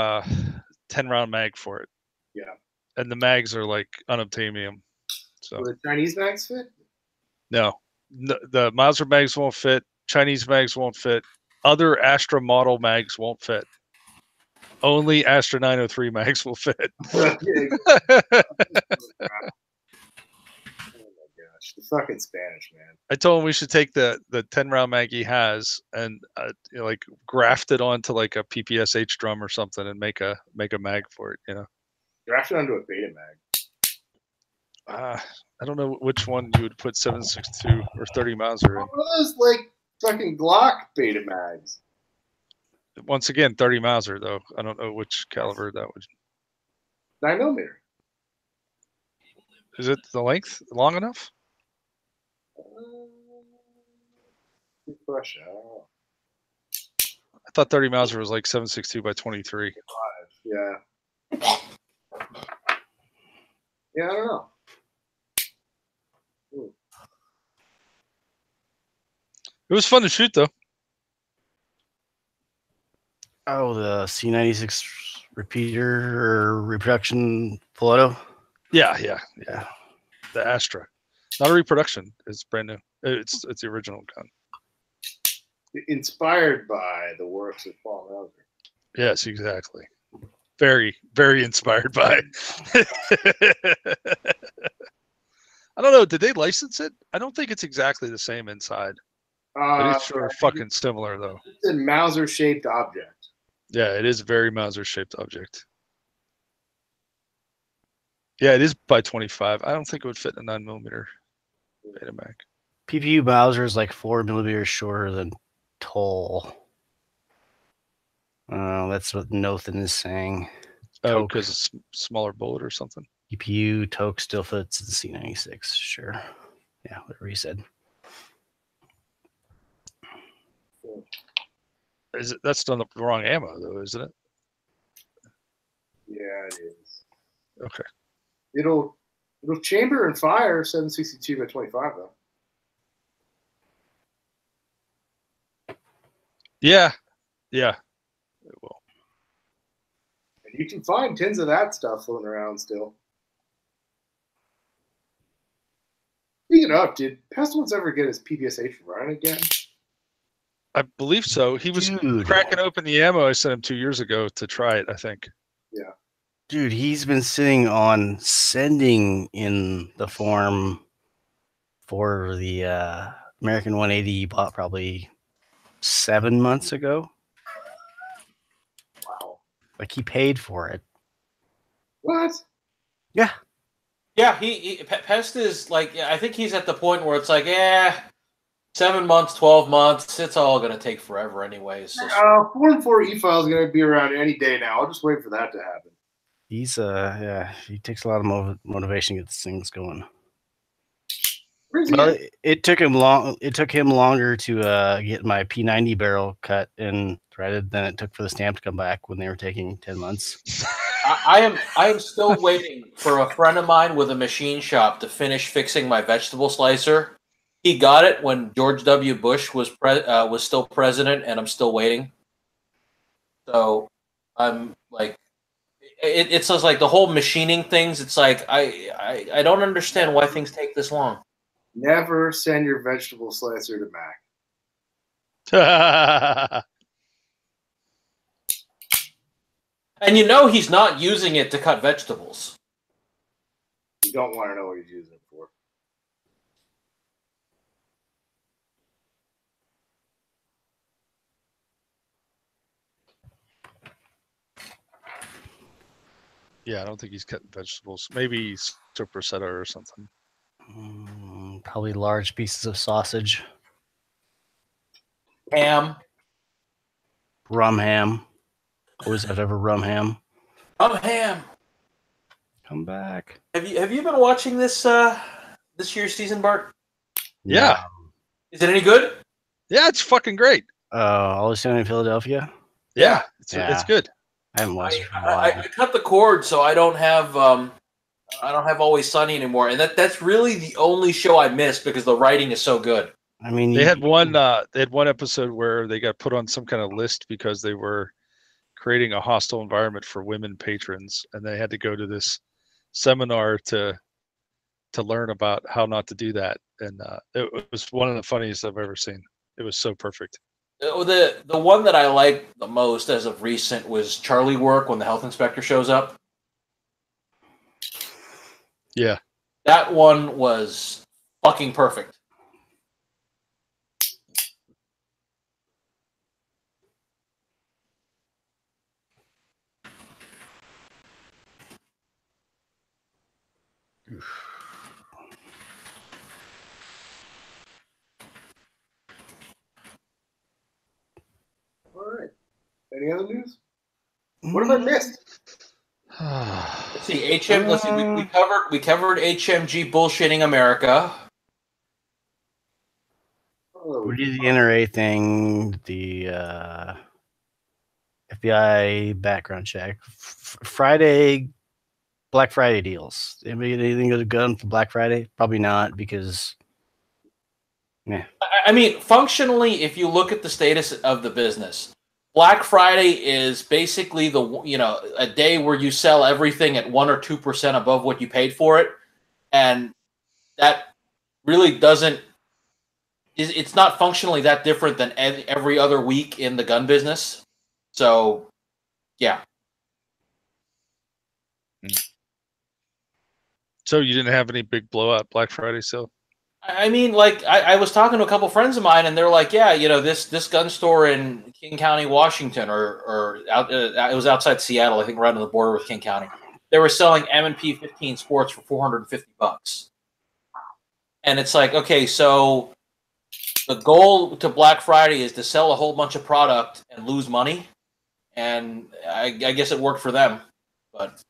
10-round mag for it. Yeah. And the mags are like unobtainium. So Will the Chinese mags fit? no, the Mauser mags won't fit. Chinese mags won't fit. Other Astra model mags won't fit. Only Astra 903 mags will fit. Yeah. Oh my gosh, the fucking Spanish, man. I told him we should take the 10-round mag he has and like graft it onto like a PPSH drum or something and make a mag for it. Draft it onto a beta mag. I don't know which one you would put 7.62 or 30 Mauser in. What are those like fucking Glock beta mags? Once again, 30 Mauser though. I don't know which caliber that would. 9mm. Is it the length long enough? Good question. I don't know. I thought 30 Mauser was like 7.62 by 23. Yeah. Yeah, I don't know. It was fun to shoot though. Oh, the C96 repeater or reproduction full auto. Yeah. Yeah. The Astra, not a reproduction. It's brand new. It's the original gun. Inspired by the works of Paul Mauser. Yes, exactly. Very, very inspired by. I don't know. Did they license it? I don't think it's exactly the same inside. But it's sure fucking similar though. It's a Mauser-shaped object. Yeah, it is a very Mauser-shaped object. Yeah, it is by 25. I don't think it would fit in a 9mm beta mag. PPU Mauser is like 4 millimeters shorter than Toll. That's what Nothin is saying. Oh, because it's smaller bullet or something. PPU Toke still fits the C96. Sure. Yeah, whatever he said. That's done the wrong ammo though, isn't it? Yeah, it is. Okay. It'll chamber and fire 7.62 by 25 though. Yeah, it will. And you can find tins of that stuff floating around still. Speaking of, did Pestilence ever get his PPSH running again? I believe so. He was cracking open the ammo I sent him 2 years ago to try it, I think. Yeah. Dude, he's been sitting on sending in the form for the American 180 he bought probably 7 months ago. Wow. Like he paid for it. What? Yeah. Yeah, Pest is like, I think he's at the point where it's like, 7 months, 12 months, it's all going to take forever anyways. So. Form 4 e-file is going to be around any day now. I'll just wait for that to happen. He's he takes a lot of motivation to get these things going. Well, it took him longer to get my P90 barrel cut and threaded than it took for the stamp to come back when they were taking 10 months. I am still waiting for a friend of mine with a machine shop to finish fixing my vegetable slicer. He got it when George W. Bush was still president, and I'm still waiting. So I'm like, it's just like the whole machining things. It's like I don't understand why things take this long. Never send your vegetable slicer to Mac. And he's not using it to cut vegetables. You don't want to know what he's using it for. Yeah, I don't think he's cutting vegetables. Maybe sopressata or something. Probably large pieces of sausage. Ham. Rum ham. Always have to have a rum ham. Ham. Come back. Have you been watching this this year's season, Bart? Yeah. No. Is it any good? Yeah, it's fucking great. Always Sunny in Philadelphia. Yeah, Yeah. it's good. I haven't watched it for a while. I cut the cord, so I don't have Always Sunny anymore, and that's really the only show I missed because the writing is so good. I mean, They had one episode where they got put on some kind of list because they were creating a hostile environment for women patrons, and they had to go to this seminar to learn about how not to do that. And it was one of the funniest I've ever seen. It was so perfect. The one that I liked the most as of recent was Charlie Work when the health inspector shows up. Yeah. That one was fucking perfect. All right. Any other news? What have I missed? Let's see, Let's see. We covered HMG bullshitting America. Oh, We did the NRA thing, the FBI background check. Friday, Black Friday deals. Anybody get anything with a gun for Black Friday? Probably not, because I mean, functionally, if you look at the status of the business, Black Friday is basically a day where you sell everything at 1 or 2% above what you paid for it, and that really doesn't. It's not functionally that different than every other week in the gun business. So, yeah. So you didn't have any big blowout Black Friday sale? I mean, like I was talking to a couple friends of mine, and they're like, "Yeah, this gun store in King County, Washington, or it was outside Seattle, I think, right on the border with King County. They were selling M&P 15 Sports for $450, and it's like, okay, so the goal to Black Friday is to sell a whole bunch of product and lose money, and I guess it worked for them, but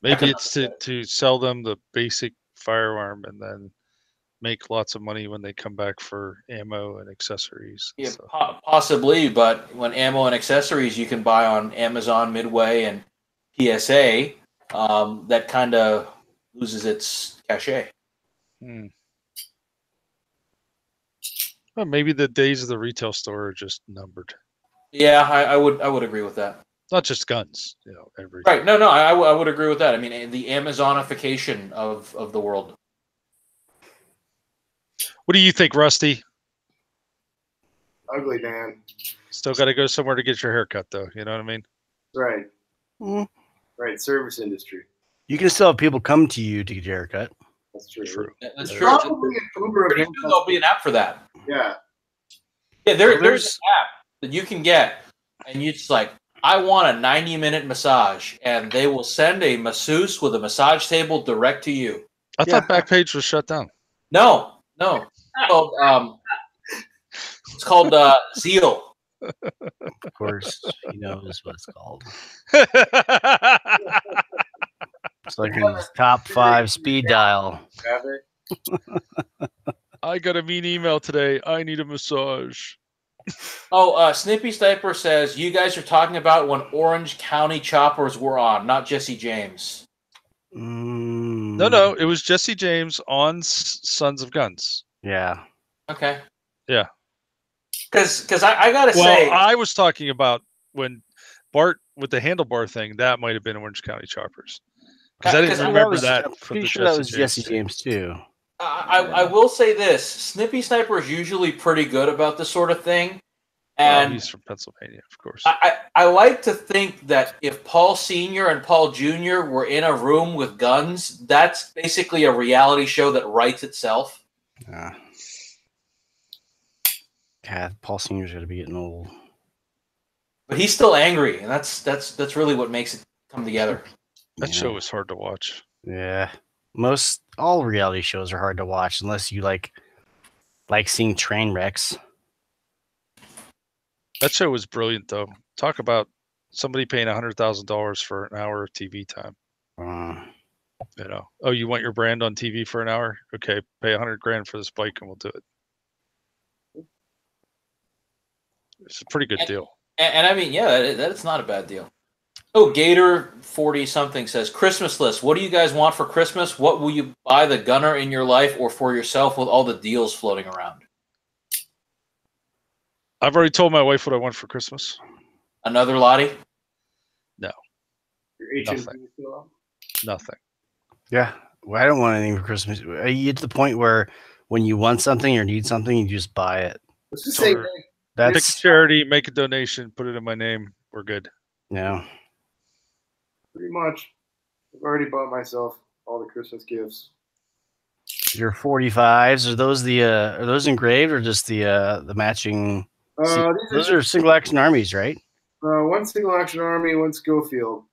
maybe it's to sell them the basic firearm and then make lots of money when they come back for ammo and accessories. Yeah, possibly, but when ammo and accessories you can buy on Amazon, Midway, and PSA, that kind of loses its cachet. Well, maybe the days of the retail store are just numbered. Yeah, I would agree with that. Not just guns, everything. Right? No, I would agree with that. I mean, the Amazonification of the world. What do you think, Rusty? ugly, man. Still got to go somewhere to get your haircut, though. You know what I mean? Right. Right. Service industry. You can still have people come to you to get your haircut. That's true. That's There's true. probably an Uber Pretty event. soon there'll be an app for that. Yeah. Yeah, there's an app that you can get, and you just like, I want a 90-minute massage, and they will send a masseuse with a massage table direct to you. I thought Backpage was shut down. No. It's called Zeal. Of course, he knows what it's called. It's like his top 5 speed dial. I got a mean email today. I need a massage. Oh, Snippy Sniper says, you guys are talking about when Orange County choppers were on, not Jesse James. No, it was Jesse James on Sons of Guns. Yeah. Okay. Yeah. Because I gotta say, I was talking about when Bart with the handlebar thing. That might have been Orange County choppers. Because I didn't remember that. I'm pretty sure that was Jesse James too. I will say this: Snippy Sniper is usually pretty good about this sort of thing, and he's from Pennsylvania, of course. I like to think that if Paul Sr. and Paul Jr. were in a room with guns, that's basically a reality show that writes itself. God, Paul Sr.'s got to be getting old. But he's still angry, and that's really what makes it come together. That show was hard to watch. Yeah. All reality shows are hard to watch unless you like seeing train wrecks. That show was brilliant, though. Talk about somebody paying $100,000 for an hour of TV time. You know, oh, you want your brand on TV for an hour? Okay, pay $100,000 for this bike, and we'll do it. It's a pretty good deal. And I mean, yeah, that's not a bad deal. Oh, Gator 40 something says Christmas list. What do you guys want for Christmas? What will you buy the gunner in your life or for yourself with all the deals floating around? I've already told my wife what I want for Christmas. Another Lottie? No. Nothing. Yeah. Well, I don't want anything for Christmas. You get to the point where when you want something or need something, you just buy it. Let's just say pick a charity, make a donation, put it in my name. We're good. Yeah. Pretty much. I've already bought myself all the Christmas gifts. Your 45s, are those engraved or just the matching? Those are single action armies, right? One single action army, one Schofield.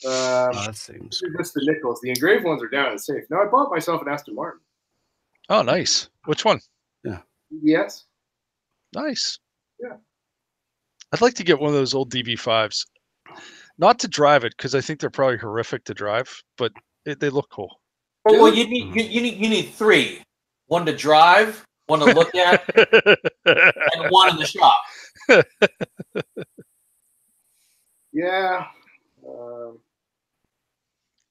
That seems cool. Just the nickels. The engraved ones are down in the safe. Now I bought myself an Aston Martin. Oh, nice. Which one? Yeah. Yes. Nice. Yeah. I'd like to get one of those old DB5s. Not to drive it, because I think they're probably horrific to drive, but they look cool. Well, you need three: one to drive, one to look at, and one in the shop. Yeah.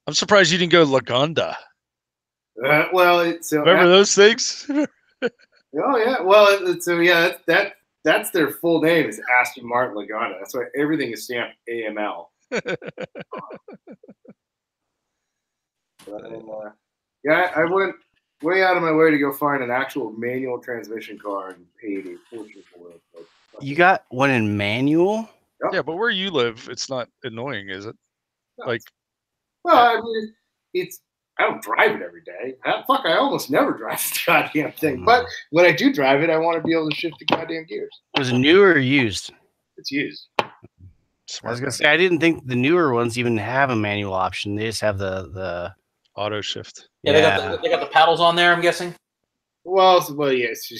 I'm surprised you didn't go Lagonda. Remember those things? Oh yeah. Well, that's their full name is Aston Martin Lagonda. That's why everything is stamped AML. I went way out of my way to go find an actual manual transmission car and paid a fortune for it. You got one in manual? Yep. Yeah, but where you live, it's not annoying, is it? No. I mean, I don't drive it every day. I almost never drive the goddamn thing. But when I do drive it, I want to be able to shift the goddamn gears. Was it new or used? It's used. I was gonna say I didn't think the newer ones even have a manual option. They just have the auto shift. Yeah, they got the paddles on there, I'm guessing. Well, yes.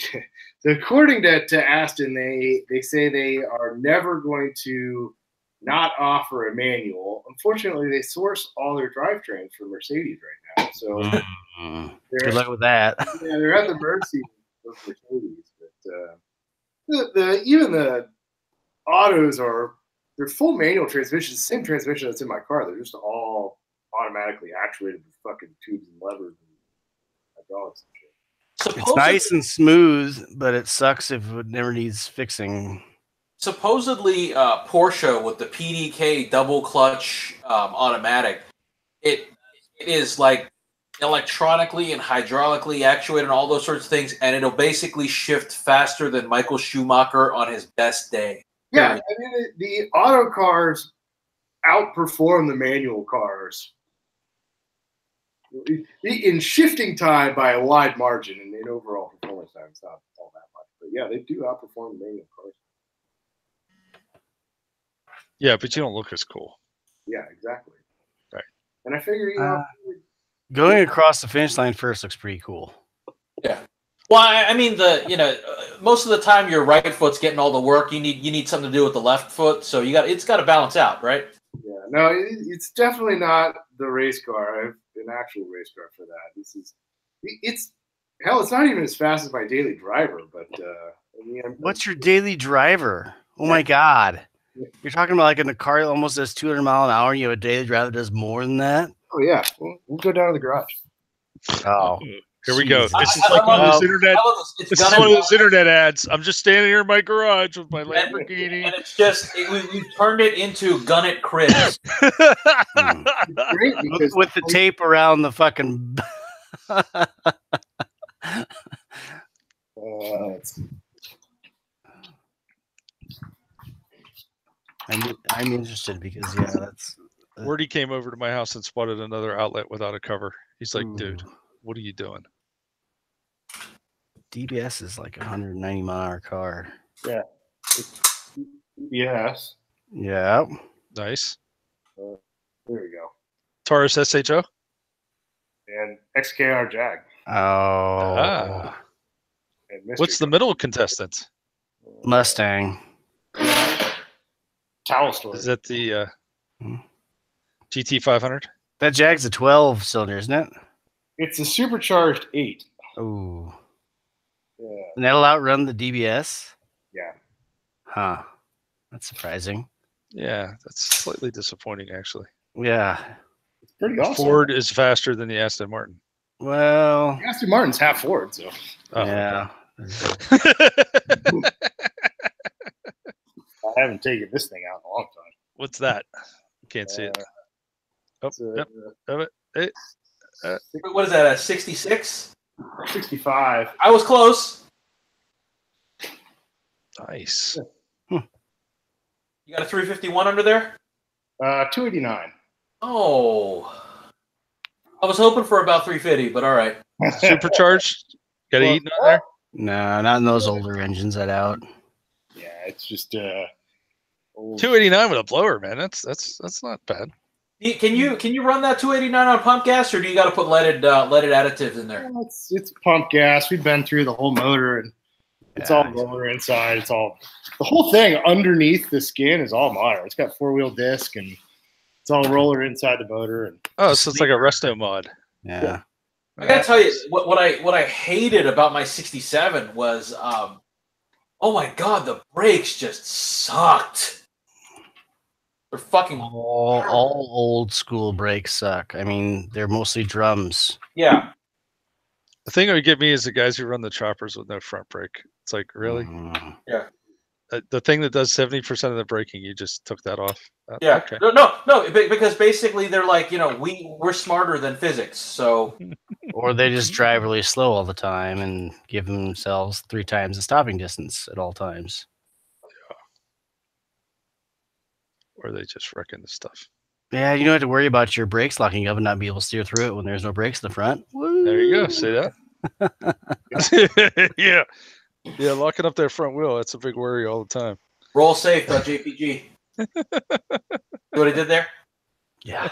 So according to Aston, they say they are never going to not offer a manual. Unfortunately, they source all their drivetrains from Mercedes right now. So good luck with that. Yeah, they're at the mercy of Mercedes. But even the autos they're full manual transmissions, the same transmission that's in my car. They're just all automatically actuated with fucking tubes and levers and hydraulics and shit. It's nice and smooth, but it sucks if it never needs fixing. Supposedly, Porsche with the PDK double clutch automatic, it is like electronically and hydraulically actuated and all those sorts of things, and it'll basically shift faster than Michael Schumacher on his best day. Yeah, I mean, the auto cars outperform the manual cars in shifting time by a wide margin, and in overall performance time, it's not all that much. But yeah, they do outperform the manual cars. Yeah, but you don't look as cool. Yeah, exactly. Right. And I figure, going across the finish line first looks pretty cool. Yeah. Well, I mean, most of the time your right foot's getting all the work. You need something to do with the left foot, so it's got to balance out, right? Yeah. No, it's definitely not the race car. I have an actual race car for that. It's not even as fast as my daily driver. But what's your daily driver? Oh my God. You're talking about like in a car that almost does 200 miles an hour and you have a daily driver that does more than that? Oh, yeah. We'll go down to the garage. Oh. Here we go. This is like one of those internet. This is one of those internet ads. I'm just standing here in my garage with my Lamborghini, and it's just we've turned it into Gunnit cribs. with the tape around the fucking. I'm interested because that's. Wordy came over to my house and spotted another outlet without a cover. He's like, dude, what are you doing? DBS is like a 190 mile an hour car. Yeah. Yes. Yeah. Nice. There we go. Taurus SHO. And XKR Jag. Oh, And mystery What's the middle contestant? Mustang. towel story? Is that the GT 500? That Jag's a 12 cylinder, isn't it? It's a supercharged 8. Ooh. Yeah. And that'll outrun the DBS? Yeah. Huh. That's surprising. Yeah, that's slightly disappointing, actually. Yeah. It's pretty awesome. Ford is faster than the Aston Martin. Well, Aston Martin's half Ford, so. Oh. yeah. I haven't taken this thing out in a long time. What's that? Can't see it. Oh, It's a, yep. Hey. What is that? A 66? 65. I was close. Nice. You got a 351 under there? 289. Oh. I was hoping for about 350, but all right. Supercharged? Got a Well, Eaton on there? No, not in those older engines that out. Yeah, it's just old. 289 with a blower, man. That's not bad. Can you run that 289 on pump gas, or do you got to put leaded additives in there? Well, it's pump gas. We've been through the whole motor, and it's all roller inside. It's all the whole thing underneath the skin is all modern. It's got 4-wheel disc, and it's all roller inside the motor. And Oh, so it's like a resto mod. Yeah. I gotta tell you what I hated about my 67 was oh my god, the brakes just sucked. They're fucking All old school brakes suck. I mean, they're mostly drums. yeah. The thing that would get me is the guys who run the choppers with no front brake. It's like, really? Yeah. The thing that does 70% of the braking, you just took that off? Yeah. Okay. No, because basically they're like, we're smarter than physics, so Or they just drive really slow all the time and give themselves 3 times the stopping distance at all times. Or they just wrecking the stuff. Yeah, you don't have to worry about your brakes locking up and not be able to steer through it when there's no brakes in the front. There you go. See that? Yeah. Yeah, locking up that front wheel, that's a big worry all the time. roll safe, JPG. See what I did there? Yeah.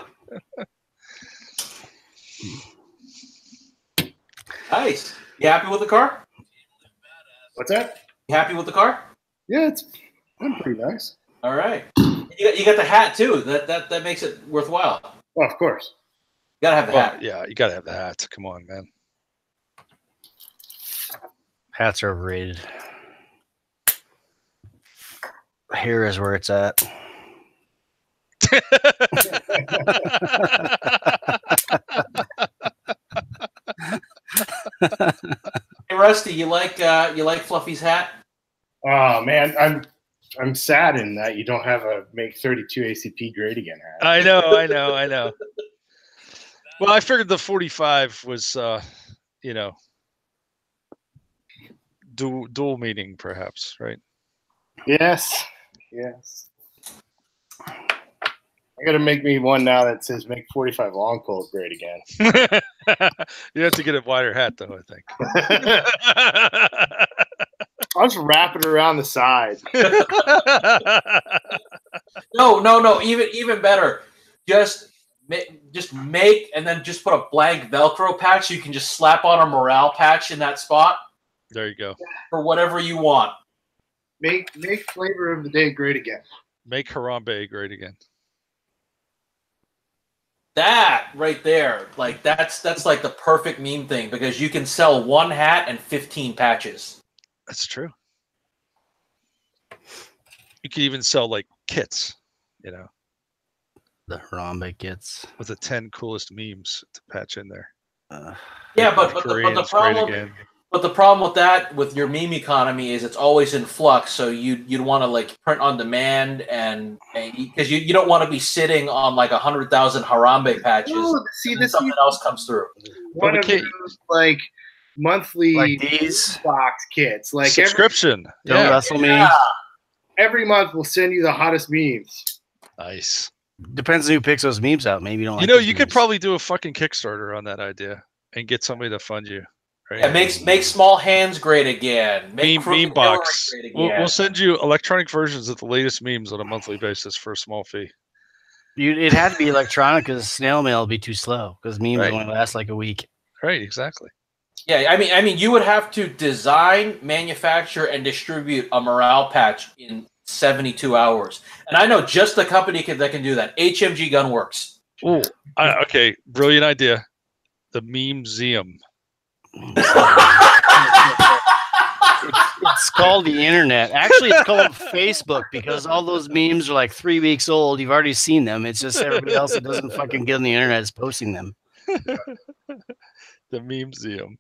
Nice. You happy with the car? what's that? You happy with the car? Yeah, I'm pretty nice. All right. You got the hat too. That makes it worthwhile. Oh, of course. You gotta have the hat. Yeah, you gotta have the hat. Come on, man. Hats are overrated. Hair is where it's at. Hey Rusty, you like Fluffy's hat? Oh man, I'm saddened that you don't have a make 32 ACP grade again hat. I know. Well, I figured the 45 was, dual meaning, perhaps, right? Yes. I gotta make me one now that says make 45 long cold grade again. You have to get a wider hat, though, I think. I'll just wrap it around the side. No. Even better. Just make and then just put a blank Velcro patch. So you can just slap on a morale patch in that spot. There you go. For whatever you want. Make flavor of the day great again. Make Harambe great again. That right there, like that's like the perfect meme thing because you can sell one hat and 15 patches. That's true. You could even sell like kits, The Harambe kits. with the 10 coolest memes to patch in there. Yeah, but the problem with that, with your meme economy, is it's always in flux. So you'd want to like print on demand, and because you don't want to be sitting on like 100,000 Harambe patches. Oh, see, and this something else comes through. One of those like monthly Like these? box kits, like Subscription. Don't Yeah. wrestle me. every month we'll send you the hottest memes. Nice. Depends on who picks those memes out. Maybe you don't. You like know, those you could memes. probably do a fucking Kickstarter on that idea and get somebody to fund you. Right? Yeah, make small hands great again. Make Meme box. great again. We'll send you electronic versions of the latest memes on a monthly basis for a small fee. It had to be electronic because snail mail would be too slow because memes Right. only last like a week. Right, exactly. Yeah, I mean, you would have to design, manufacture, and distribute a morale patch in 72 hours. And I know just a company that can do that. HMG Gunworks. Oh, okay. Brilliant idea. The Meme-seum. It's called the internet. Actually, it's called Facebook because all those memes are like 3 weeks old. You've already seen them. It's just everybody else that doesn't fucking get on the internet is posting them. The Meme-seum.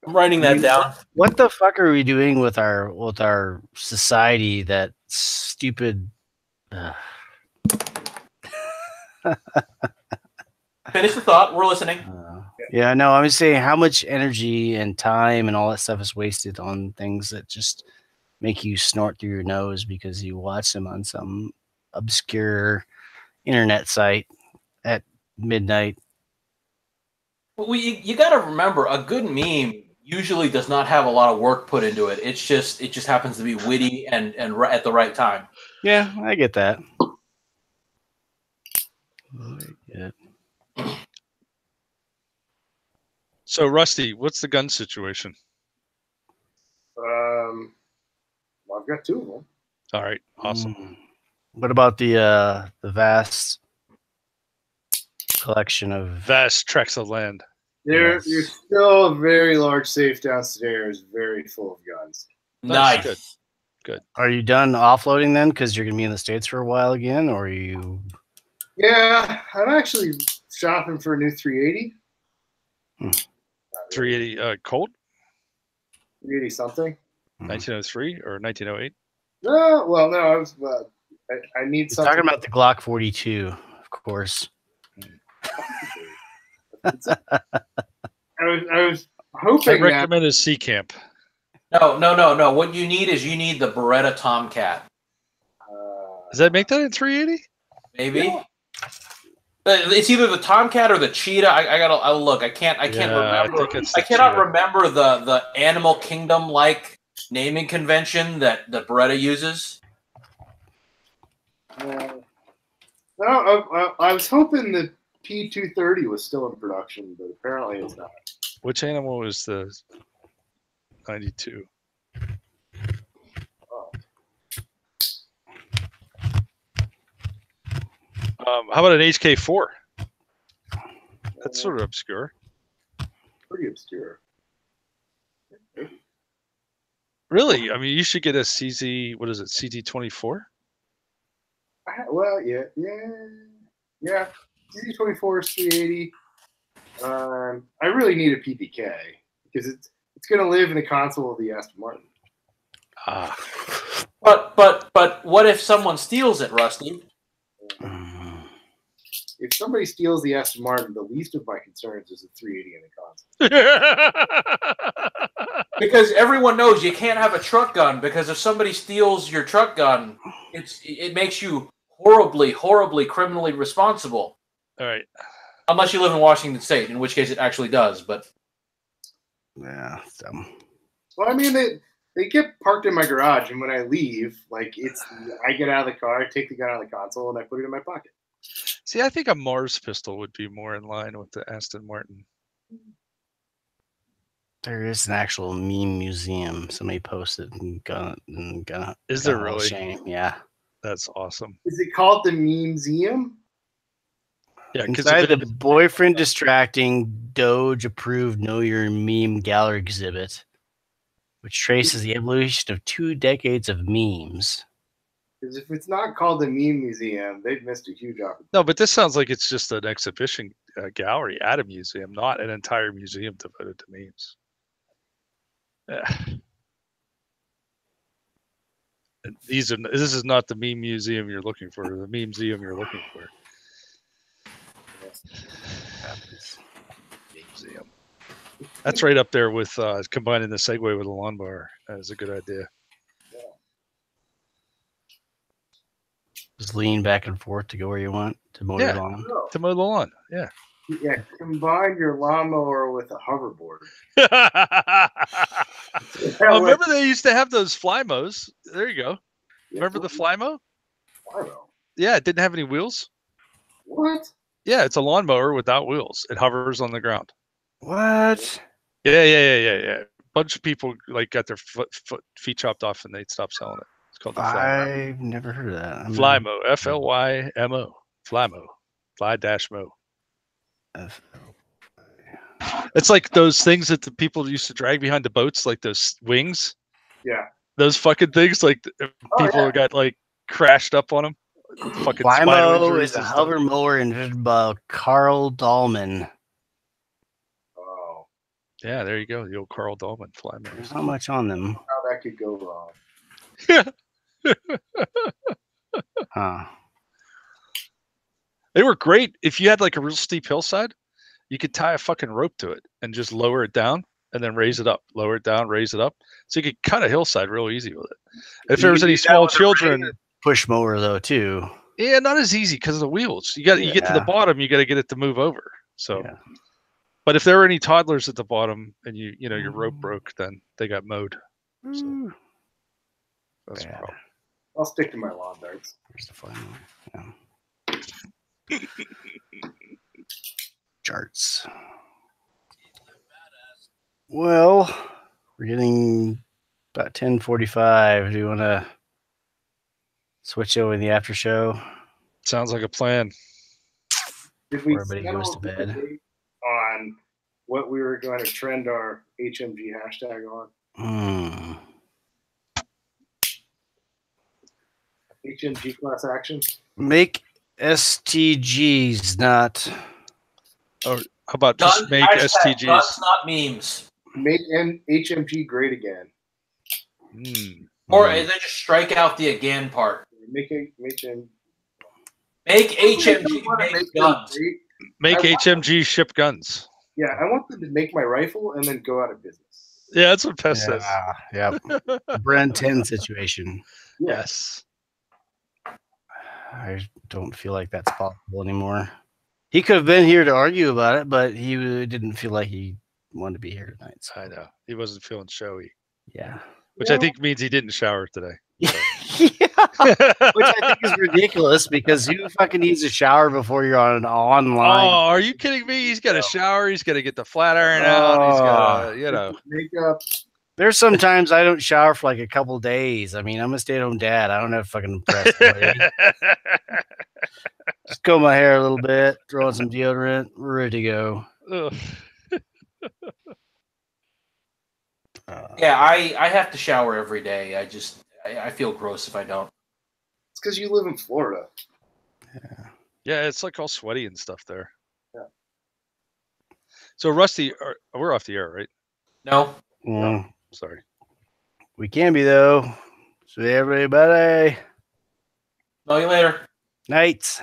I'm writing that down. What the fuck are we doing with our society? That stupid. Finish the thought. We're listening. Yeah, no, I'm just saying how much energy and time and all that stuff is wasted on things that just make you snort through your nose because you watch them on some obscure internet site at midnight. Well, you got to remember, a good meme usually does not have a lot of work put into it. It just happens to be witty and at the right time. Yeah, I get that. Yeah. So, Rusty, what's the gun situation? Well, I've got 2 of them. All right, awesome. What about the vast collection of Vast tracts of land? There's still a very large safe downstairs, very full of guns. Nice. Good. Are you done offloading then? Because you're gonna be in the States for a while again, or are you? Yeah, I'm actually shopping for a new 380. 380 Colt? 380 something. 1903 or 1908? No, well, no, I was. I need He's something. talking about the Glock 42, of course. I was hoping I recommend a C Camp. No. What you need is the Beretta Tomcat. Does that make that in 380? Maybe. Yeah. It's either the Tomcat or the Cheetah. I'll look. I can't remember. I cannot remember the Animal Kingdom like naming convention that Beretta uses. No, I was hoping the P230 was still in production, but apparently it's not. Which animal is the 92? Oh. How about an HK4? That's sort of obscure. Pretty obscure. Really? I mean, you should get a CZ. What is it? CZ24? Well, yeah. CZ24 is 380. I really need a PPK because it's going to live in the console of the Aston Martin. But what if someone steals it, Rusty? If somebody steals the Aston Martin, the least of my concerns is the 380 in the console. Because everyone knows you can't have a truck gun, because if somebody steals your truck gun, it makes you horribly, criminally responsible. All right. Unless you live in Washington State, in which case it actually does. But yeah. Well, I mean, they get parked in my garage, and when I leave, I get out of the car, I take the gun out of the console, and I put it in my pocket. See, I think a Mars pistol would be more in line with the Aston Martin. There is an actual meme museum. Somebody posted and Gunnit. Is there really? Shame. Yeah. That's awesome. Is it called the Meme-seum? Yeah, inside the boyfriend distracting Doge approved Know Your Meme gallery exhibit, which traces the evolution of 2 decades of memes. Because if it's not called the Meme Museum, they've missed a huge opportunity. No, but this sounds like it's just an exhibition gallery at a museum, not an entire museum devoted to memes. This is not the meme museum you're looking for. The meme museum you're looking for. Museum. That's right up there with combining the Segway with a lawnmower. That is a good idea. Just lean back and forth to go where you want to mow your lawn. To mow the lawn. Yeah. Yeah, combine your lawnmower with a hoverboard. Oh, remember they used to have those Flymows? There you go. Remember the Flymo? Flymo. Yeah, it didn't have any wheels. What? Yeah, it's a lawnmower without wheels. It hovers on the ground. What? Yeah. Bunch of people like got their feet chopped off and they stopped selling it. It's called the Flymo. I've never heard of that. Flymo. FLYMO. Flymo. Fly-mo. It's like those things that the people used to drag behind the boats, like those wings. Yeah. Those fucking things, like people got like crashed up on them. Fucking spinal Flymo injuries is a and stuff. hover mower invented by Carl Dahlman. Oh, Yeah, there you go. The old Carl Dahlman Flymo. There's not much on them. how that could go wrong. Huh. They were great. If you had like a real steep hillside, you could tie a fucking rope to it and just lower it down and then raise it up, lower it down, raise it up. So you could cut a hillside real easy with it. If there was any small children, push mower though too. yeah, not as easy because of the wheels. You get to the bottom, you got to get it to move over. So, but if there were any toddlers at the bottom and your rope broke, then they got mowed. So that's a problem. I'll stick to my lawn darts. Here's the final one. Yeah. Charts. Well, we're getting about 10:45. Do you want to switch over the after show? Sounds like a plan. Did we everybody goes to bed on what we were going to trend our HMG hashtag on? HMG class action. Make STGs not. Or how about just make STGs? Guns, not memes. Make HMG great again. Or then just strike out the again part. Make HMG make guns. Make HMG ship guns. Yeah, I want them to make my rifle and then go out of business. Yeah, that's what Pest says. Yeah. Brent 10 situation. Yes. I don't feel like that's possible anymore. He could have been here to argue about it, but he didn't feel like he wanted to be here tonight. So. I know. He wasn't feeling showy. Yeah. Which I think means he didn't shower today. Yeah. Which I think is ridiculous because who fucking needs a shower before you're on an online? Oh, are you kidding me? He's got to shower. He's got to get the flat iron out. He's got to, makeup. There's sometimes I don't shower for like a couple days. I mean, I'm a stay-at-home dad. I don't have fucking press. Just comb my hair a little bit, throw on some deodorant, we're ready to go. Yeah, I have to shower every day. I feel gross if I don't. It's because you live in Florida. Yeah, it's like all sweaty and stuff there. Yeah. So Rusty, we're off the air, right? No. No. Sorry. We can be though. See everybody. Know you later. Nights.